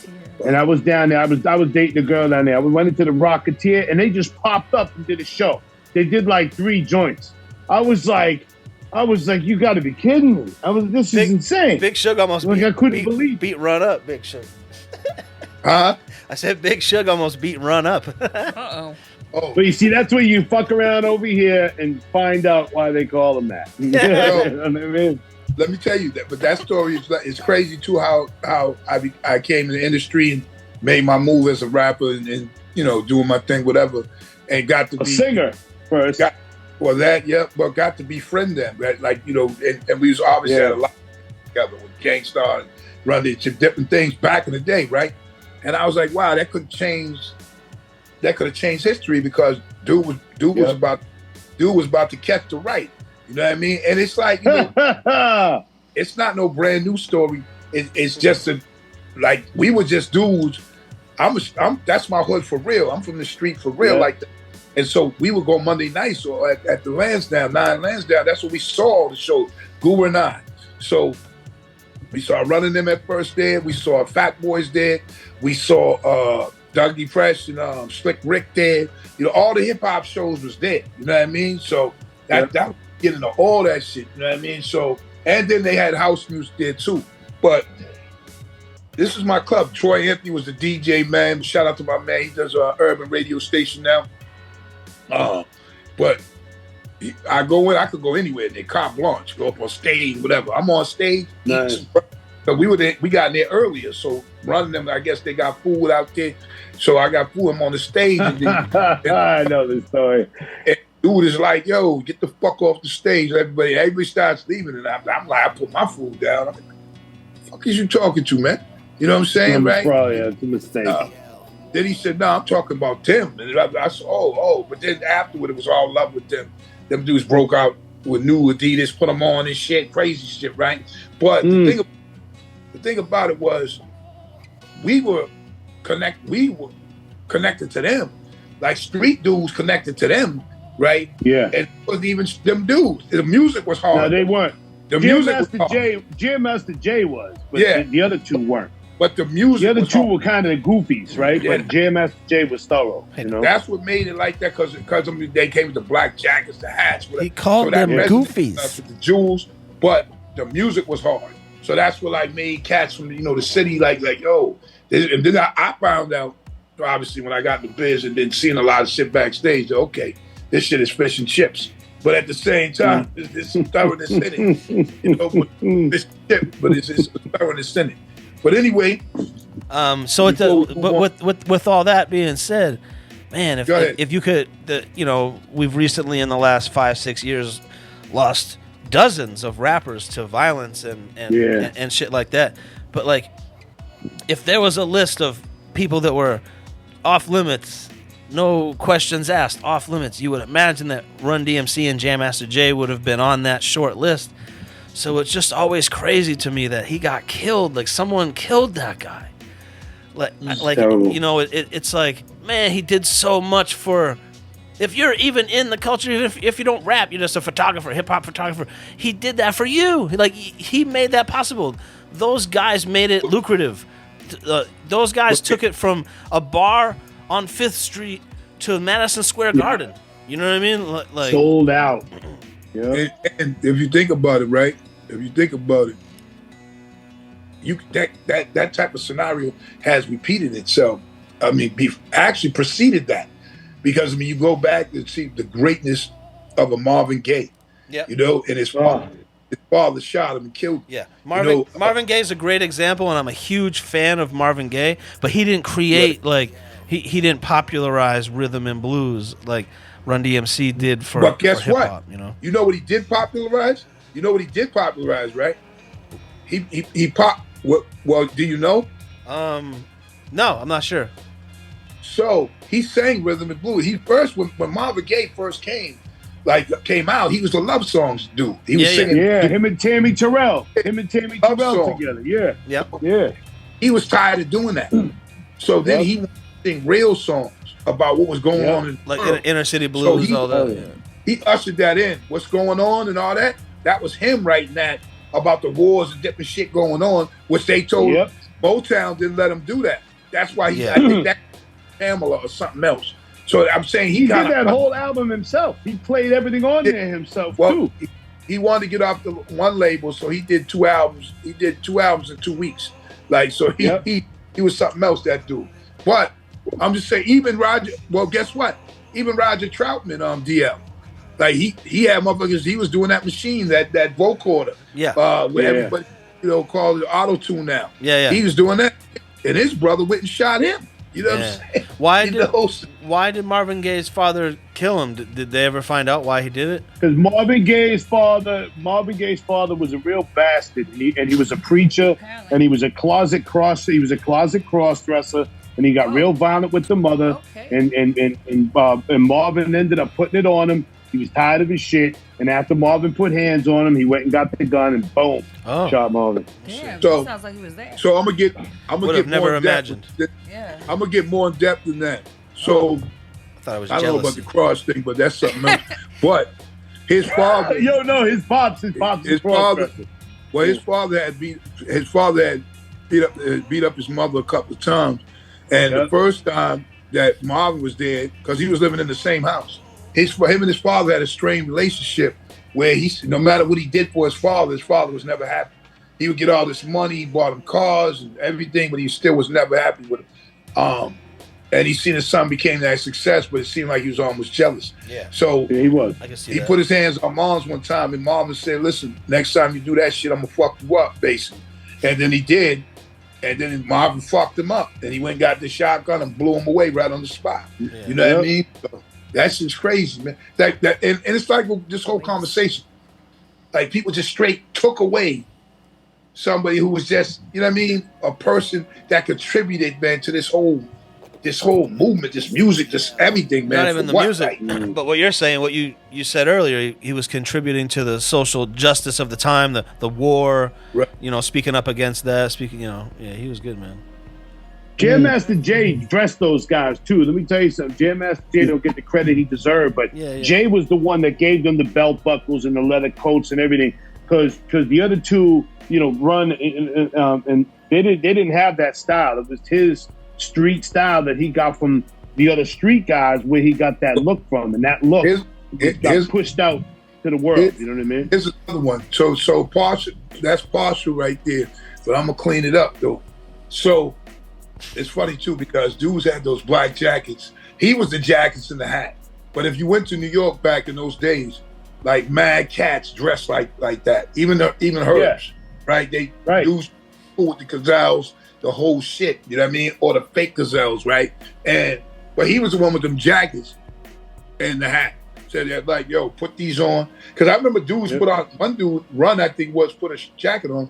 Speaker 5: and I was down there. I was dating a girl down there. We went into the Rocketeer, and they just popped up and did a show. They did like 3 joints. I was like, you got to be kidding me! This is insane.
Speaker 3: Big Sugar almost beat Run Up. Big Sugar.
Speaker 1: Huh?
Speaker 3: I said Big Sugar almost beat Run Up.
Speaker 4: Uh-oh.
Speaker 1: Oh.
Speaker 5: But you see, that's where you fuck around over here and find out why they call them that. You know what I mean?
Speaker 1: Let me tell you that. But that story is crazy too. How I came in the industry and made my move as a rapper and doing my thing, whatever, and got to be
Speaker 5: a singer first.
Speaker 1: But got to befriend them, right? Like, and we was obviously had a lot together with Gangstar and Run DMC, different things back in the day, right? And I was like, wow, that could have changed history, because dude was about to catch the right. You know what I mean? And it's like, it's not no brand new story. It's just like, we were just dudes. That's my hood for real. I'm from the street for real, like that. And so we would go Monday nights or at the Lansdowne, 9 Lansdowne. That's what we saw the show, Guru and I. So we saw Running Them at first there. We saw Fat Boys there. We saw Dougie Fresh and Slick Rick there. All the hip hop shows was there. You know what I mean? So that was getting into all that shit. You know what I mean? So, and then they had house music there too. But this is my club. Troy Anthony was the DJ, man. Shout out to my man. He does an urban radio station now. But I could go anywhere. They carte blanche, go up on stage, whatever. I'm on stage.
Speaker 5: Nice.
Speaker 1: So we got in there earlier. So Running Them, I guess they got food out there. So I got food. I'm on the stage. And
Speaker 5: I know this story.
Speaker 1: And dude is like, yo, get the fuck off the stage. Everybody starts leaving. And I'm like, I put my food down. I'm like, the fuck is you talking to, man? You know what I'm saying, right?
Speaker 5: Probably, it's a mistake.
Speaker 1: Then he said, no, I'm talking about Tim. And I said, oh. But then afterward, it was all love with them. Them dudes broke out with new Adidas, put them on and shit, crazy shit, right? But the thing about it was, we were connected to them. Like, street dudes connected to them. right?
Speaker 5: Yeah.
Speaker 1: And it wasn't even them dudes. The music was hard.
Speaker 5: No, they weren't.
Speaker 1: The
Speaker 5: Jam
Speaker 1: music
Speaker 5: Master
Speaker 1: was hard.
Speaker 5: Jam Master Jay was, but
Speaker 1: Yeah.
Speaker 5: the other two weren't.
Speaker 1: But the music
Speaker 5: The other
Speaker 1: was
Speaker 5: two
Speaker 1: hard.
Speaker 5: were kind of the goofies, right?
Speaker 1: Yeah.
Speaker 5: But Jam Master Jay was thorough, you know?
Speaker 1: That's what made it like that, because I mean, they came with the black jackets, the hats. Whatever.
Speaker 3: He called
Speaker 1: that
Speaker 3: them
Speaker 1: resonated
Speaker 3: goofies.
Speaker 1: with us with the jewels, but the music was hard. So that's what like made cats from the city like yo. And then I found out, obviously, when I got in the biz and then seeing a lot of shit backstage. Okay, this shit is fish and chips. But at the same time, there's some thoroughness in it. But it's thoroughness in it. But anyway,
Speaker 3: so with all that being said, man, if you could, we've recently in the last 5-6 years lost dozens of rappers to violence and shit like that. But like, if there was a list of people that were off limits, no questions asked, off limits, you would imagine that Run DMC and Jam Master Jay would have been on that short list. So it's just always crazy to me that he got killed. Like someone killed that guy. It's like, man, he did so much for. If you're even in the culture, even if you don't rap, you're just a photographer, hip hop photographer. He did that for you. Like he made that possible. Those guys made it lucrative. Those guys took it from a bar on 5th Street to Madison Square Garden. You know what I mean? Like
Speaker 5: sold out. Yeah.
Speaker 1: And if you think about it, right? If you think about it, that type of scenario has repeated itself. I mean, actually preceded that, because I mean, you go back and see the greatness of a Marvin Gaye. Yeah. And his father shot him and killed him.
Speaker 3: Yeah, Marvin Gaye is a great example, and I'm a huge fan of Marvin Gaye. But he didn't create he didn't popularize rhythm and blues like Run DMC did for.
Speaker 1: But guess
Speaker 3: for hip-hop,
Speaker 1: what? You know what he did popularize? You know what he did popularize, right? He pop. Well, do you know?
Speaker 3: No, I'm not sure.
Speaker 1: So he sang rhythm and blues. When Marvin Gaye first came out, he was a love songs dude. He was singing.
Speaker 5: Yeah, him and Tammy Terrell. Together. Yeah.
Speaker 3: Yep.
Speaker 5: Yeah.
Speaker 1: He was tired of doing that. So then he wanted to sing real songs about what was going on in
Speaker 3: like inner city blues, all that.
Speaker 1: He ushered that in. What's going on and all that? That was him writing that about the wars and different shit going on, which they told him Motown didn't let him do that. That's why I think that Pamela or something else. So I'm saying he
Speaker 5: did that whole album himself. He played everything on there himself too.
Speaker 1: He wanted to get off the one label, so he did 2 albums. He did 2 albums in 2 weeks. Like, so he was something else, that dude. But I'm just saying, even Roger. Well, guess what? Even Roger Troutman, DL. Like he had motherfuckers. He was doing that machine, that vocoder.
Speaker 3: Yeah.
Speaker 1: Where everybody called it auto tune now.
Speaker 3: Yeah.
Speaker 1: He was doing that, and his brother went and shot him. You know what I'm saying?
Speaker 3: Why did Marvin Gaye's father kill him? Did they ever find out why he did it?
Speaker 5: Because Marvin Gaye's father was a real bastard, and he was a preacher, and he was a closet cross dresser, and he got real violent with the mother, and Marvin ended up putting it on him. He was tired of his shit, and after Marvin put hands on him, he went and got the gun and boom, shot Marvin.
Speaker 4: Damn, so sounds like he was there.
Speaker 1: So I'm gonna get
Speaker 3: never imagined.
Speaker 1: I'm gonna get more in depth than that. So
Speaker 3: I thought it was
Speaker 1: I don't know about the cross thing, but that's something else. But his father,
Speaker 5: his father
Speaker 1: had beat up his mother a couple of times, and the first time that Marvin was there, because he was living in the same house. Him and his father had a strained relationship where no matter what he did for his father was never happy. He would get all this money, he bought him cars and everything, but he still was never happy with him. And he seen his son became that success, but it seemed like he was almost jealous.
Speaker 3: Yeah.
Speaker 1: So
Speaker 5: he was.
Speaker 3: I can see
Speaker 1: he put his hands on Mom's one time, and Mom said, "Listen, next time you do that shit, I'm gonna fuck you up, basically." And then he did, and then Marvin fucked him up, and he went and got the shotgun and blew him away right on the spot. Yeah. You know what I mean? So, that shit's crazy, man. And it's like this whole conversation. Like, people just straight took away somebody who was just, you know what I mean, a person that contributed, man, to this whole movement, this music, this everything, man.
Speaker 3: Not even the music, but what you're saying, what you said earlier, he was contributing to the social justice of the time, the war, right. Speaking up against that, he was good, man.
Speaker 5: Jam Master Jay dressed those guys too. Let me tell you something. Jam Master Jay don't get the credit he deserved, but Jay was the one that gave them the belt buckles and the leather coats and everything. Because the other two, Run and they didn't have that style. It was his street style that he got from the other street guys, where he got that look from, and that look got pushed out to the world. You know what I mean?
Speaker 1: Here's another one. So partial. That's partial right there. But I'm gonna clean it up though. So it's funny too, because dudes had those black jackets. He was the jackets and the hat. But if you went to New York back in those days, like mad cats dressed like that. Even Herbs, right? Dudes with the gazelles, the whole shit. You know what I mean? Or the fake gazelles, right? But he was the one with them jackets and the hat. Said that like, yo, put these on. Because I remember dudes put on, one dude, Run, I think put a jacket on.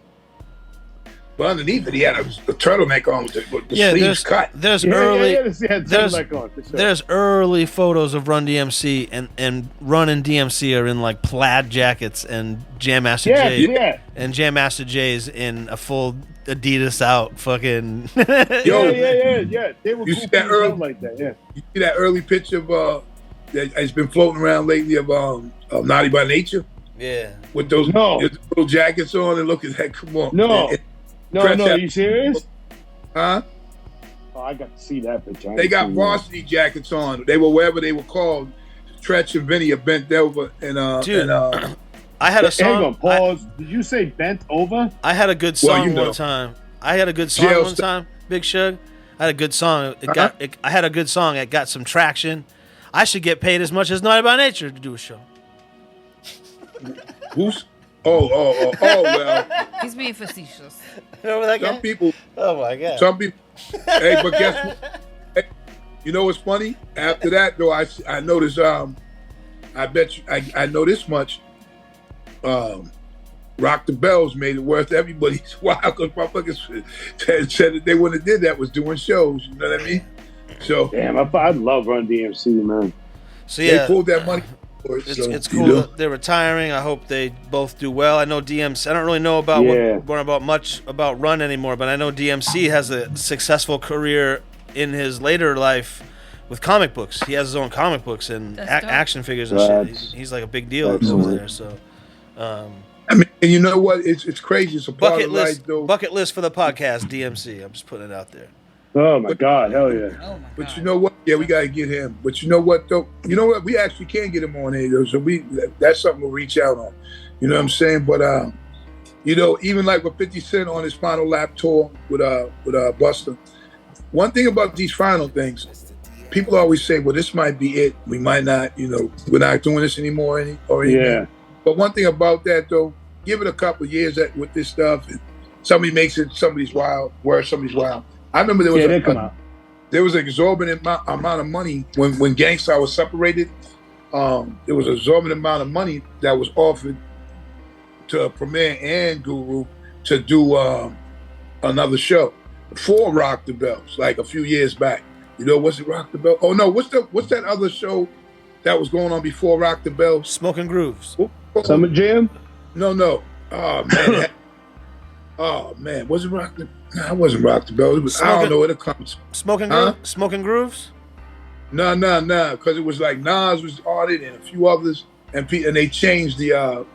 Speaker 1: But underneath it, he had a turtleneck on with the sleeves cut.
Speaker 3: There's early photos of Run DMC, and Run and DMC are in like plaid jackets, and Jam Master Jay and Jam Master Jay's in a full Adidas out fucking.
Speaker 5: Yeah. They were
Speaker 1: you
Speaker 5: cool
Speaker 1: see that early
Speaker 5: like that. Yeah.
Speaker 1: You see that early picture of that has been floating around lately of Naughty by Nature?
Speaker 3: Yeah.
Speaker 1: With those little jackets on, and look at that. Come on.
Speaker 5: No. No, are you serious?
Speaker 1: Huh?
Speaker 5: Oh, I got to see that picture.
Speaker 1: They got varsity jackets on. They were whatever they were called. Tretch and Vinny are bent over.
Speaker 3: Dude, I had a song.
Speaker 5: Hang on, pause. Did you say bent over?
Speaker 3: I had a good song one time. Big Shug. I had a good song. I had a good song. It got some traction. I should get paid as much as Naughty by Nature to do a show.
Speaker 1: Who's? Oh, well.
Speaker 4: He's being facetious.
Speaker 3: Remember that guy?
Speaker 1: Some people.
Speaker 3: Oh, my God.
Speaker 1: Some people. Hey, but guess what? Hey, you know what's funny? After that, though, I noticed, I bet you, I know this much. Rock the Bells made it worth everybody's while, because motherfuckers said that they wouldn't have did that, was doing shows. You know what I mean? So.
Speaker 5: Damn, I love Run DMC, man.
Speaker 3: So, yeah.
Speaker 1: They pulled that money.
Speaker 3: It's cool that they're retiring. I hope they both do well. I know DMC. I don't really know about much about Run anymore, but I know DMC has a successful career in his later life with comic books. He has his own comic books and action figures and shit. He's like a big deal over there. So,
Speaker 1: I mean, and you know what? It's crazy. It's a
Speaker 3: bucket list. Bucket list for the podcast. DMC. I'm just putting it out there.
Speaker 5: Oh my God, hell yeah.
Speaker 4: Oh my
Speaker 1: God. You know what? Yeah, we gotta get him. But you know what though? You know what? We actually can get him on here though. So that's something we'll reach out on. You know what I'm saying? But even like with 50 Cent on his final lap tour with Busta. One thing about these final things, people always say, well, this might be it. We might not, we're not doing this anymore or anything. Yeah. But one thing about that though, give it a couple of years with this stuff, and somebody makes it somebody's wild. I remember there was an exorbitant amount of money when Gang Starr was separated. There was an exorbitant amount of money that was offered to Premier and Guru to do another show for Rock the Bells, like a few years back. Was it Rock the Bells? Oh no, what's that other show that was going on before Rock the Bells?
Speaker 3: Smoking Grooves.
Speaker 5: Summer Jam?
Speaker 1: No. Oh man, was it Rock the? No, it wasn't Rock the Bells. I don't know where it comes.
Speaker 3: Smoking Grooves?
Speaker 1: No, because it was like Nas was on it and a few others, and they changed the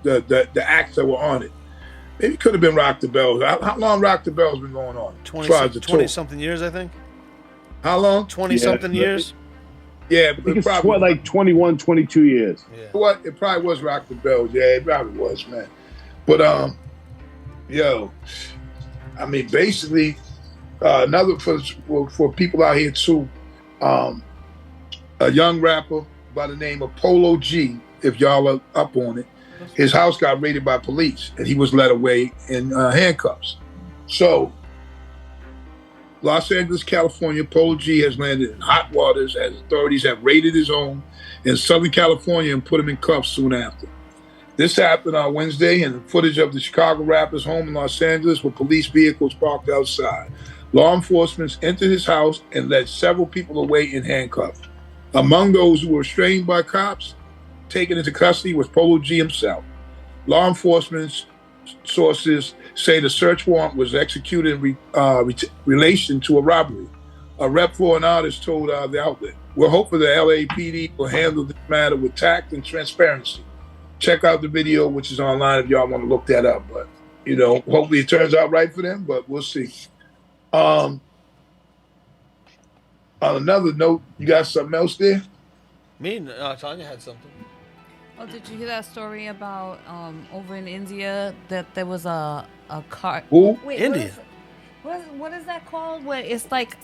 Speaker 1: acts that were on it. Maybe it could have been Rock the Bells. How long Rock the Bells been going on?
Speaker 3: 20-something years, I think.
Speaker 1: How long?
Speaker 3: 20-something years.
Speaker 1: Yeah,
Speaker 5: I think it's like 21, 22 years.
Speaker 1: Yeah. What? It probably was Rock the Bells. Yeah, it probably was, man. But I mean, basically, another for people out here too, a young rapper by the name of Polo G, if y'all are up on it, his house got raided by police and he was led away in handcuffs. So, Los Angeles, California, Polo G has landed in hot waters as authorities have raided his home in Southern California and put him in cuffs soon after. This happened on Wednesday, and footage of the Chicago rapper's home in Los Angeles with police vehicles parked outside. Law enforcement entered his house and led several people away in handcuffs. Among those who were restrained by cops, taken into custody was Polo G himself. Law enforcement sources say the search warrant was executed in relation to a robbery. A rep for an artist told the outlet, "We're hoping the LAPD will handle this matter with tact and transparency." Check out the video, which is online if y'all want to look that up. But, hopefully it turns out right for them, but we'll see. On another note, you got something else there?
Speaker 3: Me? Tanya had something.
Speaker 4: Oh, did you hear that story about over in India that there was a car?
Speaker 1: Who?
Speaker 4: Wait,
Speaker 3: India.
Speaker 4: What is that called? Where it's like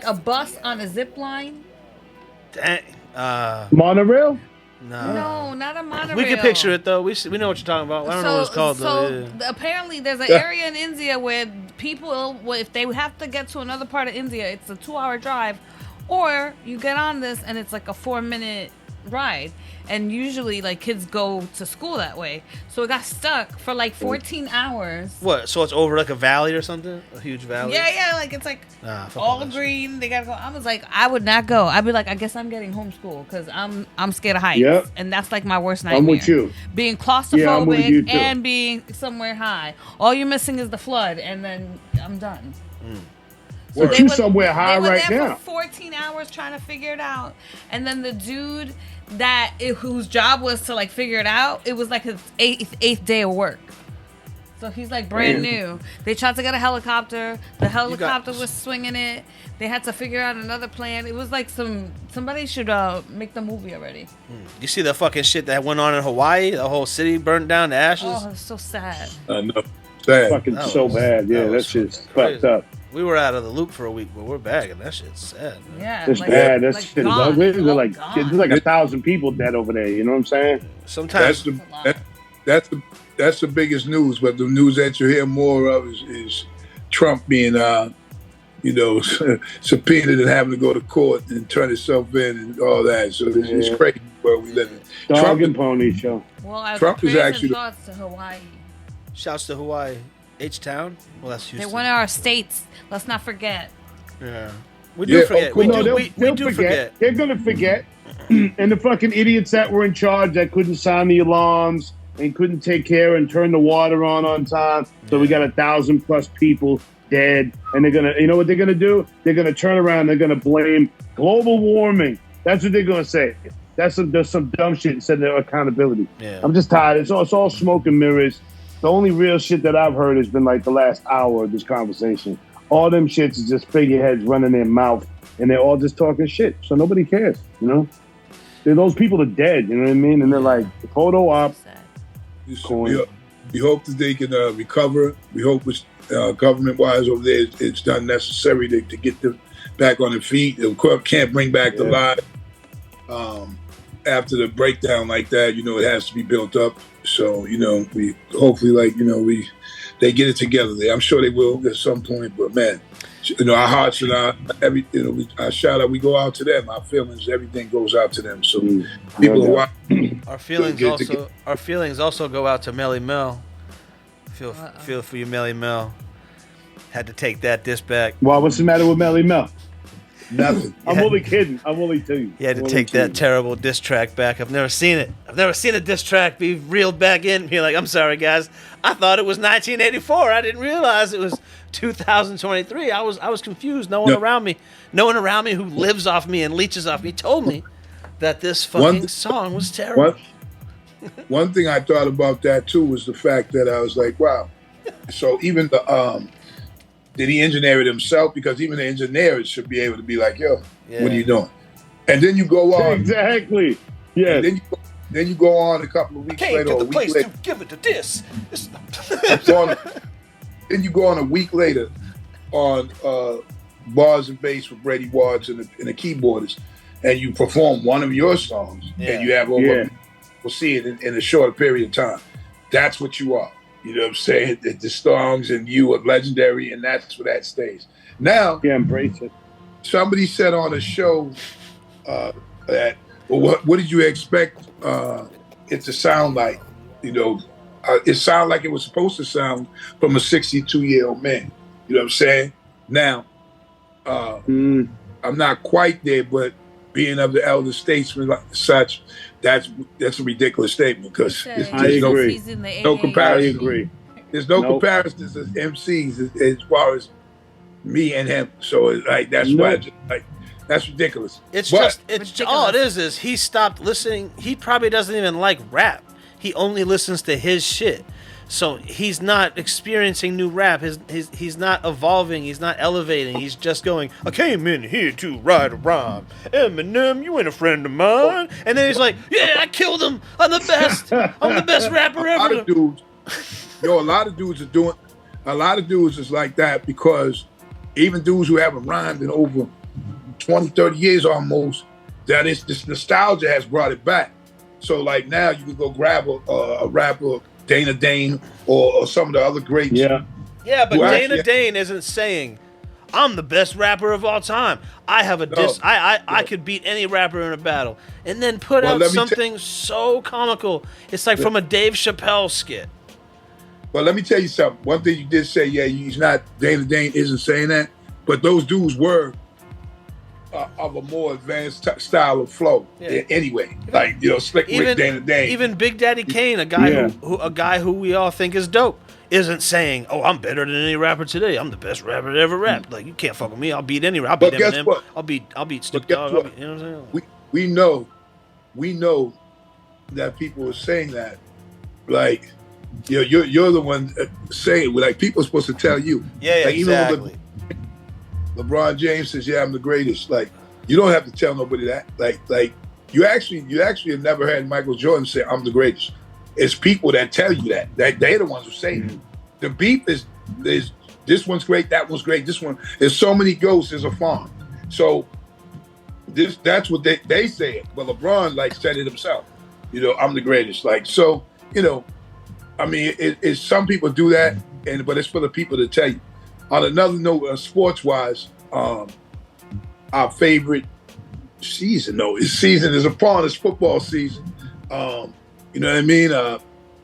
Speaker 4: a bus on a zip line?
Speaker 3: Dang.
Speaker 5: Monorail?
Speaker 4: No, not a monorail.
Speaker 3: We can picture it though. We know what you're talking about. I don't know what it's called though.
Speaker 4: So apparently there's an area in India where people, if they have to get to another part of India, it's a 2-hour drive, or you get on this and it's like a 4-minute ride. And usually, like, kids go to school that way. So it got stuck for like 14 hours.
Speaker 3: What? So it's over like a valley or something? A huge valley?
Speaker 4: Yeah. Like, it's like all green. They got to go. I was like, I would not go. I'd be like, I guess I'm getting homeschooled because I'm scared of heights.
Speaker 5: Yep.
Speaker 4: And that's like my worst nightmare.
Speaker 5: I'm with you.
Speaker 4: Being claustrophobic
Speaker 5: I'm with you too.
Speaker 4: and being somewhere high. All you're missing is the flood, and then I'm done.
Speaker 5: So you somewhere high right
Speaker 4: now. They were there
Speaker 5: now.
Speaker 4: for 14 hours trying to figure it out. And then the dude whose job was to like figure it out, it was like his eighth day of work. So he's like brand new. They tried to get a helicopter. The helicopter was swinging it. They had to figure out another plan. It was like somebody should make the movie already.
Speaker 3: You see the fucking shit that went on in Hawaii? The whole city burned down to ashes?
Speaker 4: Oh, it's so sad.
Speaker 1: No, sad.
Speaker 5: Fucking so bad. Yeah, that shit's fucked up.
Speaker 3: We were out of the loop for a week, but we're back, and that shit's sad. Man.
Speaker 4: Yeah,
Speaker 5: it's bad. That shit is ugly. There's like 1,000 people dead over there. You know what I'm saying?
Speaker 3: Sometimes
Speaker 1: that's the biggest news. But the news that you hear more of is Trump being, subpoenaed and having to go to court and turn himself in and all that. So it's crazy where we live in.
Speaker 5: Dog and pony show.
Speaker 4: Well,
Speaker 1: Trump is actually
Speaker 4: thoughts to Hawaii.
Speaker 3: Shouts to Hawaii. H-Town? Well, that's Houston.
Speaker 4: They're one of our states. Let's not forget.
Speaker 3: Yeah. We do forget. We do forget.
Speaker 5: They're going to forget. And the fucking idiots that were in charge that couldn't sound the alarms and couldn't take care and turn the water on time. So we got 1,000+ people dead. And they're going to, you know what they're going to do? They're going to turn around. They're going to blame global warming. That's what they're going to say. There's some dumb shit instead of accountability.
Speaker 3: Yeah.
Speaker 5: I'm just tired. It's all smoke and mirrors. The only real shit that I've heard has been like the last hour of this conversation. All them shits is just figureheads running their mouth, and they're all just talking shit. So nobody cares, you know? Those people are dead, you know what I mean? And they're like, photo op.
Speaker 1: We hope that they can recover. We hope it's government-wise over there, it's done necessary to get them back on their feet. The court can't bring back the lie. After the breakdown like that, it has to be built up. So, we hopefully, they get it together there. I'm sure they will at some point, but man, our hearts and our shout out, we go out to them. Our feelings, everything goes out to them. So people who are
Speaker 3: our feelings also go out to Melly Mel. Feel for you, Melly Mel. Had to take that disc back.
Speaker 5: Well, what's the matter with Melly Mel?
Speaker 1: Nothing.
Speaker 5: I'm only kidding. I'm only teasing.
Speaker 3: You had to take that terrible diss track back. I've never seen it. I've never seen a diss track be reeled back in and be like, I'm sorry, guys. I thought it was 1984. I didn't realize it was 2023. I was confused. No one around me who lives off me and leeches off me told me that this fucking song was terrible.
Speaker 1: One thing I thought about that, too, was the fact that I was like, wow. So even the... Did he engineer it himself? Because even the engineers should be able to be like, yo, what are you doing? And then you go on.
Speaker 5: Exactly. Yeah.
Speaker 1: Then you go on a couple of weeks later.
Speaker 3: To the place to give it to this.
Speaker 1: Then you go on a week later on Bars and Bass with Brady Watts and the keyboardist, and you perform one of your songs, and you have over, we'll see it in a shorter period of time. That's what you are. You know what I'm saying? The songs and you are legendary, and that's where that stays. Now,
Speaker 5: embrace it.
Speaker 1: Somebody said on a show that, well, what did you expect it to sound like? It sounded like it was supposed to sound from a 62-year-old man. You know what I'm saying? Now, I'm not quite there, but being of the elder statesman like such, that's a ridiculous statement because
Speaker 5: I agree.
Speaker 1: No comparison.
Speaker 5: I agree.
Speaker 1: there's no comparisons as MCs as far as me and him. So it's like that's why I just, like that's ridiculous.
Speaker 3: It's all it is he stopped listening. He probably doesn't even like rap. He only listens to his shit. So he's not experiencing new rap. He's not evolving. He's not elevating. He's just going, I came in here to write a rhyme. Eminem, you ain't a friend of mine. And then he's like, yeah, I killed him. I'm the best. I'm the best rapper ever.
Speaker 1: A lot of dudes is like that because even dudes who haven't rhymed in over 20, 30 years almost, that is this nostalgia has brought it back. So like now you can go grab a rapper, Dana Dane or some of the other greats.
Speaker 3: Yeah, but Dana Dane isn't saying, I'm the best rapper of all time. I have a diss. I could beat any rapper in a battle. And then put out something so comical. It's like from a Dave Chappelle skit.
Speaker 1: Well, let me tell you something. One thing you did say, he's not, Dana Dane isn't saying that, but those dudes were of a more advanced style of flow anyway. Like, Slick Rick, Dana Dane.
Speaker 3: Even Big Daddy Kane, a guy who we all think is dope, isn't saying, "Oh, I'm better than any rapper today. I'm the best rapper to ever rap." Like, you can't fuck with me. I'll beat any rapper. I'll beat Eminem.
Speaker 1: What?
Speaker 3: I'll beat Snoop Dogg. You know what I'm saying?
Speaker 1: We know that people are saying that. Like, you're the one saying. Like, people are supposed to tell you.
Speaker 3: Yeah, exactly.
Speaker 1: LeBron James says, "Yeah, I'm the greatest." Like, you don't have to tell nobody that. Like you actually have never heard Michael Jordan say, "I'm the greatest." It's people that tell you that. They're the ones who say it. The beef is this one's great, that one's great. This one, there's so many ghosts. There's a farm. So that's what they say it. But LeBron said it himself. I'm the greatest. I mean, it's some people do that, but it's for the people to tell you. On another note, sports-wise, our favorite season is upon us, football season. You know what I mean?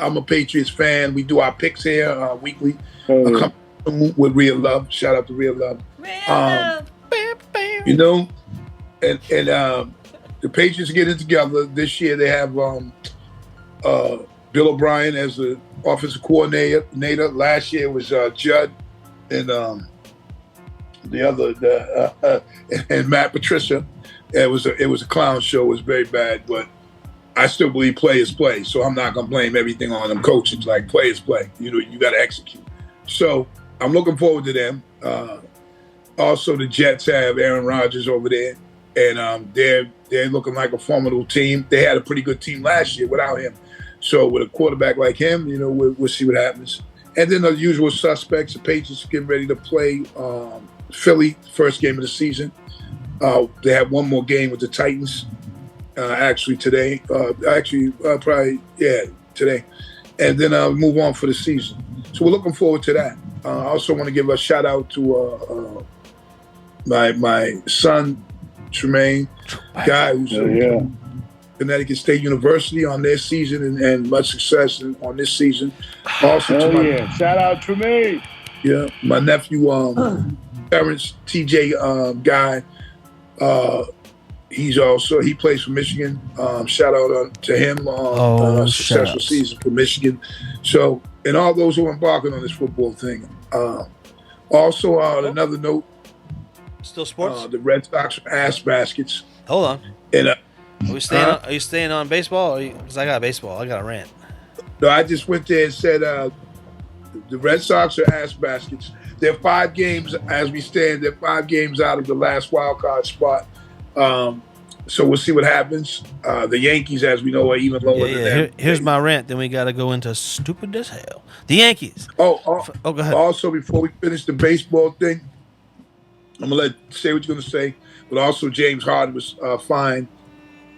Speaker 1: I'm a Patriots fan. We do our picks here weekly. With Real Love. Shout out to Real Love. And the Patriots are getting together. This year they have Bill O'Brien as the offensive coordinator. Last year was Judd. And and Matt Patricia. It was a clown show. It was very bad, but I still believe players play. So I'm not gonna blame everything on them coaches. Like, players play. You got to execute. So I'm looking forward to them. Also, the Jets have Aaron Rodgers over there, and they're looking like a formidable team. They had a pretty good team last year without him. So with a quarterback like him, we'll see what happens. And then the usual suspects, the Patriots getting ready to play Philly, first game of the season. They have one more game with the Titans, actually today. Today. And then move on for the season. So we're looking forward to that. I also want to give a shout out to my son, Tremaine, guy who's Connecticut State University on their season and much success on this season. Also to
Speaker 5: shout out to me.
Speaker 1: Yeah, my nephew, Terrence TJ guy. He plays for Michigan. Shout out to him on a successful season for Michigan. So, and all those who are embarking on this football thing. Also, on another note,
Speaker 3: still sports.
Speaker 1: The Red Sox are ass baskets.
Speaker 3: Hold on.
Speaker 1: And
Speaker 3: are you staying on baseball? Because I got baseball. I got a rant.
Speaker 1: No, I just went there and said the Red Sox are ass baskets. They're 5 games as we stand. They're 5 games out of the last wild card spot. So we'll see what happens. The Yankees, as we know, are even lower than them.
Speaker 3: Here's my rant. Then we got to go into stupid as hell. The Yankees.
Speaker 1: Go ahead. Also, before we finish the baseball thing, I'm going to say what you're going to say. But also, James Harden was fined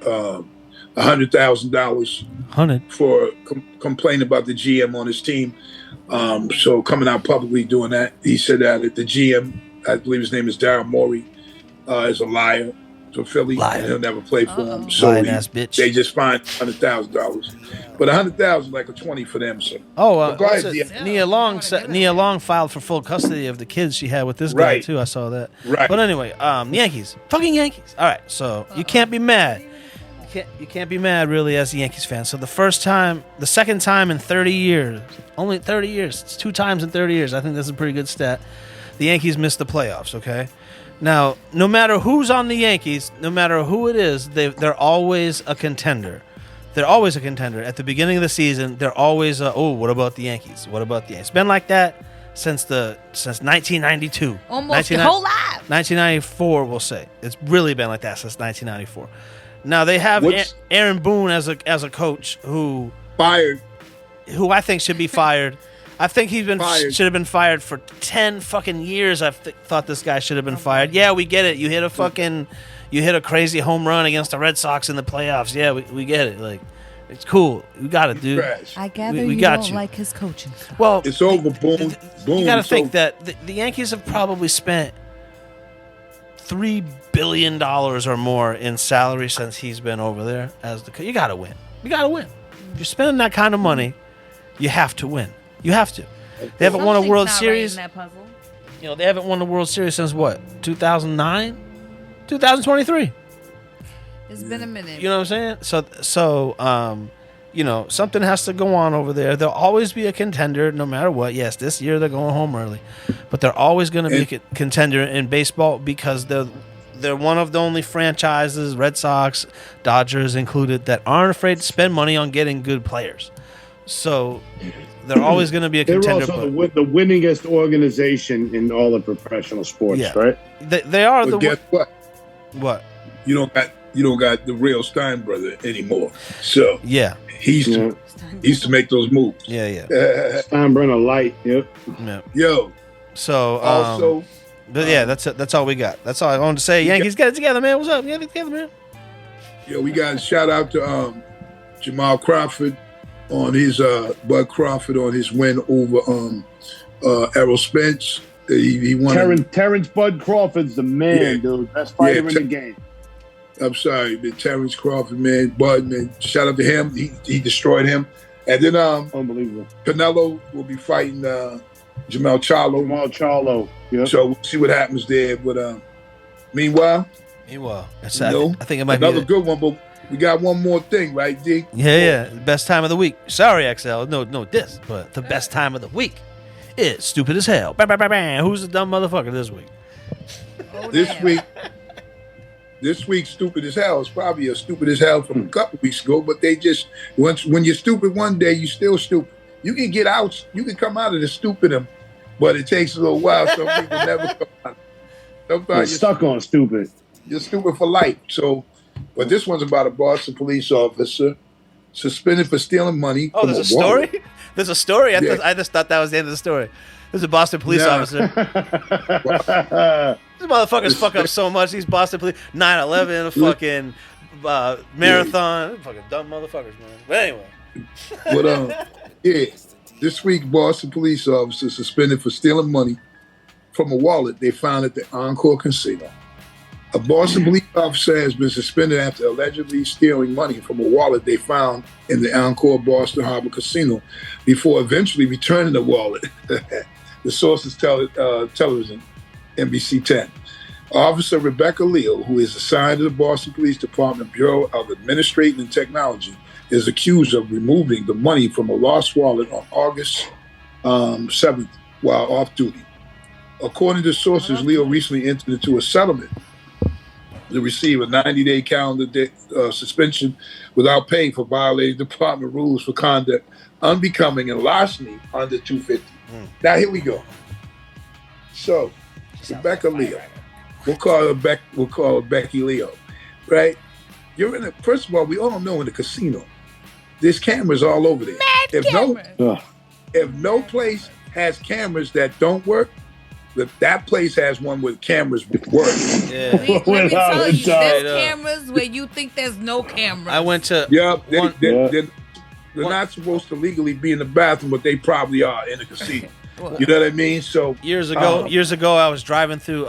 Speaker 1: $100,000 for complaining about the GM on his team. So coming out publicly doing that, he said that the GM, I believe his name is Daryl Morey, is a liar to Philly, and he'll never play for him. So they just fined $100,000, but $100,000 like a 20 for them. So
Speaker 3: Nia Long filed for full custody of the kids she had with this guy too. I saw that. Right. But anyway, Yankees, fucking Yankees. All right, so you can't be mad. you can't be mad really as a Yankees fan. So the second time in 30 years, only 30 years. It's 2 times in 30 years. I think that's a pretty good stat. The Yankees missed the playoffs. Okay. Now, no matter who's on the Yankees, no matter who it is, they're always a contender. They're always a contender. At the beginning of the season, they're always what about the Yankees? What about the Yankees? It's been like that since 1992.
Speaker 4: Almost the whole life.
Speaker 3: 1994, we'll say. It's really been like that since 1994. Now they have Aaron Boone as a coach who I think should be fired. I think should have been fired for 10 fucking years. Thought this guy should have been fired. Yeah, we get it. You hit a crazy home run against the Red Sox in the playoffs. Yeah, we get it. Like, it's cool. We got it, dude.
Speaker 4: I gather we don't like his coaching.
Speaker 3: Well,
Speaker 1: it's over. Boom.
Speaker 3: You got to think that the Yankees have probably spent $3 billion or more in salary since he's been over there as the coach. You got to win. You got to win. If you're spending that kind of money, you have to win. You have to. They haven't won a World Series.
Speaker 4: Right in that puzzle.
Speaker 3: You know, they haven't won the World Series since what? 2009? 2023.
Speaker 4: It's been a minute.
Speaker 3: You know what I'm saying? So you know, something has to go on over there. They'll always be a contender no matter what. Yes, this year they're going home early. But they're always going to be a contender in baseball because they're one of the only franchises, Red Sox, Dodgers included, that aren't afraid to spend money on getting good players. So they're always going to be a contender.
Speaker 5: They're also the winningest organization in all of professional sports, right?
Speaker 3: They are.
Speaker 1: But guess what?
Speaker 3: What?
Speaker 1: You don't got the real Steinbrother anymore. So
Speaker 3: yeah,
Speaker 1: he used to make those moves.
Speaker 3: Yeah.
Speaker 5: Steinbrenner light. Yep.
Speaker 3: Yeah.
Speaker 1: Yo.
Speaker 3: So
Speaker 1: also,
Speaker 3: but yeah, that's it. That's all we got. That's all I wanted to say. Yankees, get it together, man. What's up? Get it together, man.
Speaker 1: Yo, we got a shout out to Jamal Crawford on his Bud Crawford on his win over Errol Spence. He won.
Speaker 5: Terrence Bud Crawford's the man, dude. Best fighter in the game.
Speaker 1: I'm sorry, man. Terrence Crawford, man. Bud, man. Shout out to him. He destroyed him. And then
Speaker 5: unbelievable.
Speaker 1: Canelo will be fighting Jamal Charlo. Yep. So we'll see what happens there. But meanwhile,
Speaker 3: I think it might
Speaker 1: another
Speaker 3: be
Speaker 1: good one. But we got one more thing, right, D?
Speaker 3: Yeah. Best time of the week. Sorry, XL. No, diss. But the best time of the week is stupid as hell. Bam, bam, bam, bam. Who's the dumb motherfucker this week?
Speaker 1: This week, stupid as hell is probably a stupid as hell from a couple weeks ago. But they just when you're stupid one day, you're still stupid. You can get out. You can come out of the stupid, but it takes a little while. Some people never come out. Sometimes
Speaker 5: you're stuck on stupid.
Speaker 1: You're stupid for life. So. But this one's about a Boston police officer suspended for stealing money.
Speaker 3: Oh, there's a story? There's a story? I just thought that was the end of the story. There's a Boston police officer. These motherfuckers fuck up so much. These Boston police, 9/11, fucking marathon. Fucking dumb motherfuckers, man. But anyway.
Speaker 1: This week, Boston police officer suspended for stealing money from a wallet they found at the Encore Casino. A Boston police officer has been suspended after allegedly stealing money from a wallet they found in the Encore Boston Harbor Casino before eventually returning the wallet. The sources tell television, NBC 10. Officer Rebecca Leo, who is assigned to the Boston Police Department Bureau of Administration and Technology, is accused of removing the money from a lost wallet on August 7th while off duty. According to sources, Leo recently entered into a settlement to receive a 90-day calendar suspension without pay for violating department rules for conduct unbecoming and larceny under 250. Now here we go. So Rebecca Leo, we'll call her Becky Leo, right? You're in first of all, we all know in the casino, there's cameras all over there. If no place has cameras that don't work, that place has one where cameras work.
Speaker 4: Yeah. Let me tell you, there's cameras where you think there's no cameras.
Speaker 3: I went to...
Speaker 1: They're not supposed to legally be in the bathroom, but they probably are in the casino. You know what I mean? So
Speaker 3: years ago, I was driving through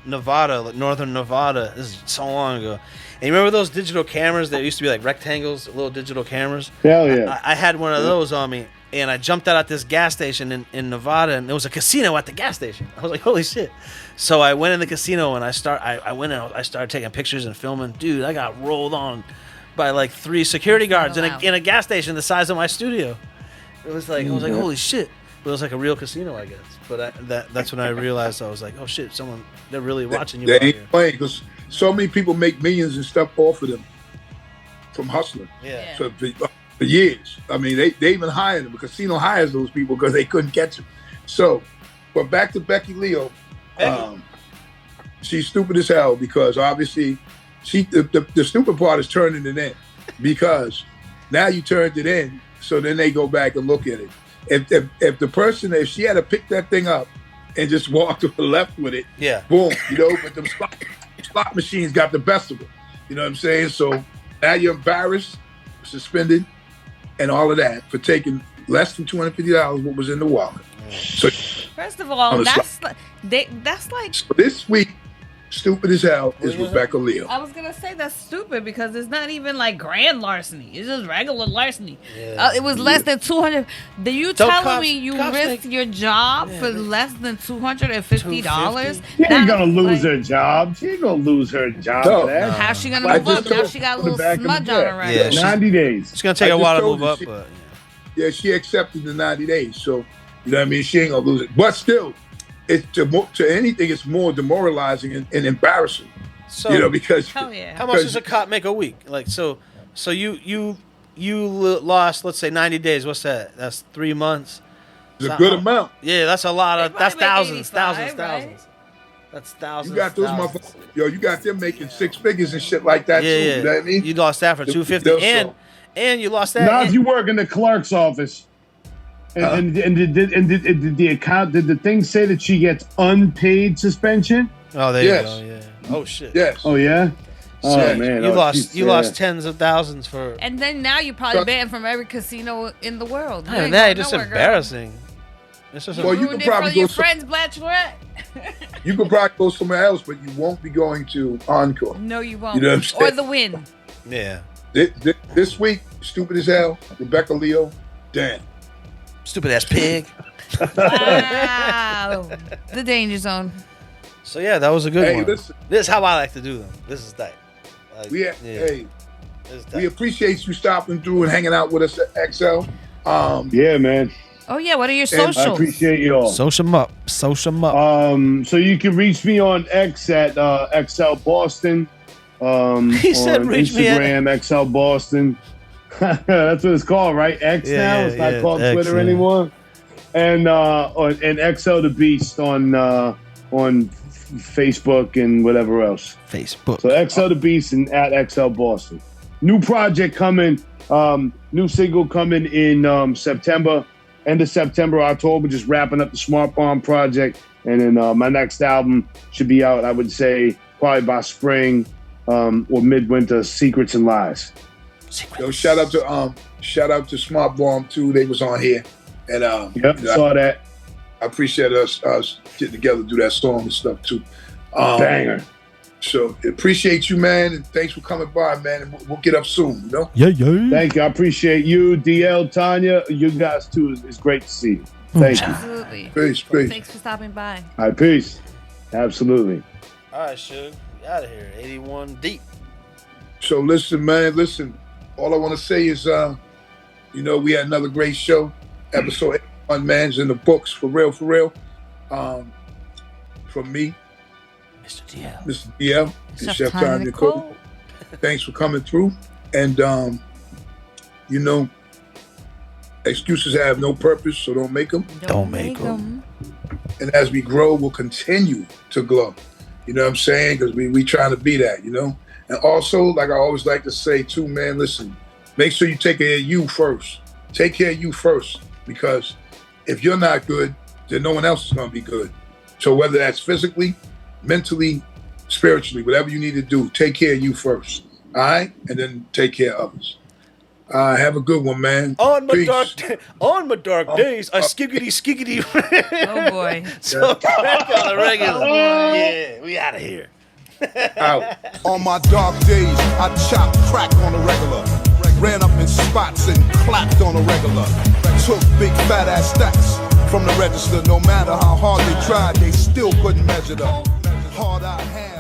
Speaker 3: Nevada, like northern Nevada. This is so long ago. And you remember those digital cameras that used to be like rectangles, little digital cameras?
Speaker 5: Hell yeah.
Speaker 3: I had one of those on me. And I jumped out at this gas station in Nevada, and there was a casino at the gas station. I was like, holy shit. So I went in the casino, and I started taking pictures and filming. Dude, I got rolled on by like 3 security guards in a gas station the size of my studio. It was like I was like, holy shit! It was like a real casino, I guess. But that's when I realized I was like, oh shit, they're really watching you.
Speaker 1: They ain't playing because so many people make millions and stuff off of them from hustling.
Speaker 3: Yeah.
Speaker 1: So for years, I mean, they even hired them. The casino hires those people because they couldn't catch them. So, but back to Becky Leo. She's stupid as hell because obviously the stupid part is turning it in because now you turned it in, so then they go back and look at it. If she had to pick that thing up and just walk to the left with it, boom, but the slot machines got the best of it. You know what I'm saying? So now you're embarrassed, suspended, and all of that for taking less than $250 what was in the wallet. So
Speaker 4: first of all, that's like
Speaker 1: so this week. Stupid as hell is Rebecca Leo.
Speaker 4: I was gonna say that's stupid because it's not even like grand larceny. It's just regular larceny. It was less than 200. Are you telling me you risked your job for less than $250?
Speaker 5: She ain't gonna lose her job. She ain't gonna lose her job for that.
Speaker 4: How's she gonna move up? Now she got a little smudge on her right now.
Speaker 5: 90 days.
Speaker 3: It's gonna take a while to move up, but
Speaker 1: she accepted the 90 days. So you know what I mean. She ain't gonna lose it, but still. It's to anything, it's more demoralizing and embarrassing. So because
Speaker 3: how much does a cop make a week? Like so you lost, let's say 90 days. What's that? That's 3 months.
Speaker 1: It's a good amount.
Speaker 3: Yeah, that's a lot of. That's thousands.
Speaker 4: Right?
Speaker 3: That's thousands.
Speaker 1: You got those motherfuckers. You got them making 6 figures and shit like that too. You know what I mean?
Speaker 3: You lost that for $250, and you lost that.
Speaker 5: Now, if you work in the clerk's office. And did the account? Did the thing say that she gets unpaid suspension?
Speaker 3: Oh, there you go. Yeah. Oh shit.
Speaker 1: Yes.
Speaker 5: Oh yeah. Oh man.
Speaker 3: You lost tens of thousands for.
Speaker 4: And then now you're probably banned from every casino in the world.
Speaker 3: That's just embarrassing. It's just
Speaker 1: you can probably go
Speaker 4: your friends Bachelorette.
Speaker 1: You could probably go somewhere else, but you won't be going to Encore.
Speaker 4: No, you won't.
Speaker 1: You know what I'm saying?
Speaker 4: Or the Win.
Speaker 3: Yeah.
Speaker 1: This week, stupid as hell. Rebecca Leo, damn.
Speaker 3: Stupid ass pig.
Speaker 4: Wow. The danger zone.
Speaker 3: So yeah, that was a good one.
Speaker 1: Listen,
Speaker 3: this is how I like to do them. This is tight.
Speaker 1: We appreciate you stopping through and hanging out with us at XL.
Speaker 5: Yeah, man.
Speaker 4: Oh yeah, what are your socials?
Speaker 5: I appreciate you all.
Speaker 3: Social them up. So
Speaker 5: you can reach me on X at XL Boston.
Speaker 3: He said
Speaker 5: on
Speaker 3: reach
Speaker 5: Instagram,
Speaker 3: me at
Speaker 5: XL Boston. That's what it's called, right? X now. It's not called Twitter anymore. And XO The Beast on Facebook and whatever else.
Speaker 3: Facebook.
Speaker 5: So XO The Beast and at XL Boston. New project coming. New single coming in September. End of September, October. Just wrapping up the Smart Bomb project, and then my next album should be out. I would say probably by spring or midwinter. Secrets and Lies.
Speaker 1: Yo, shout out to Smart Bomb too. They was on here, and
Speaker 5: saw that.
Speaker 1: I appreciate us getting together to do that song and stuff too.
Speaker 5: Banger.
Speaker 1: So appreciate you, man, and thanks for coming by, man. And we'll get up soon,
Speaker 3: Yeah.
Speaker 5: Thank you. I appreciate you, DL, Tanya. You guys too. It's great to see you. Thank you.
Speaker 4: Absolutely.
Speaker 1: Peace.
Speaker 4: Thanks for stopping by.
Speaker 5: All right, peace. Absolutely.
Speaker 3: All right, Suge. We out of here. 81 deep.
Speaker 1: So listen, man. All I want to say is, we had another great show. Episode 81, man's in the books, for real. From me,
Speaker 3: Mr. DL,
Speaker 1: and Chef Tanya Nicole. Thanks for coming through. And, excuses have no purpose, so don't make them.
Speaker 3: Don't make them.
Speaker 1: And as we grow, we'll continue to glow. You know what I'm saying? Because we trying to be that, And also, like I always like to say too, man, listen, make sure you take care of you first. Take care of you first, because if you're not good, then no one else is going to be good. So whether that's physically, mentally, spiritually, whatever you need to do, take care of you first. All right? And then take care of others. Have a good one, man.
Speaker 3: On my dark days, I skiggity.
Speaker 4: Oh boy.
Speaker 3: So back on the regular. Oh, yeah, we out of here.
Speaker 1: Out.
Speaker 2: On my dark days, I chop crack on the regular. Ran up in spots and clapped on the regular. Took big fat ass stacks from the register. No matter how hard they tried, they still couldn't measure the hard I had.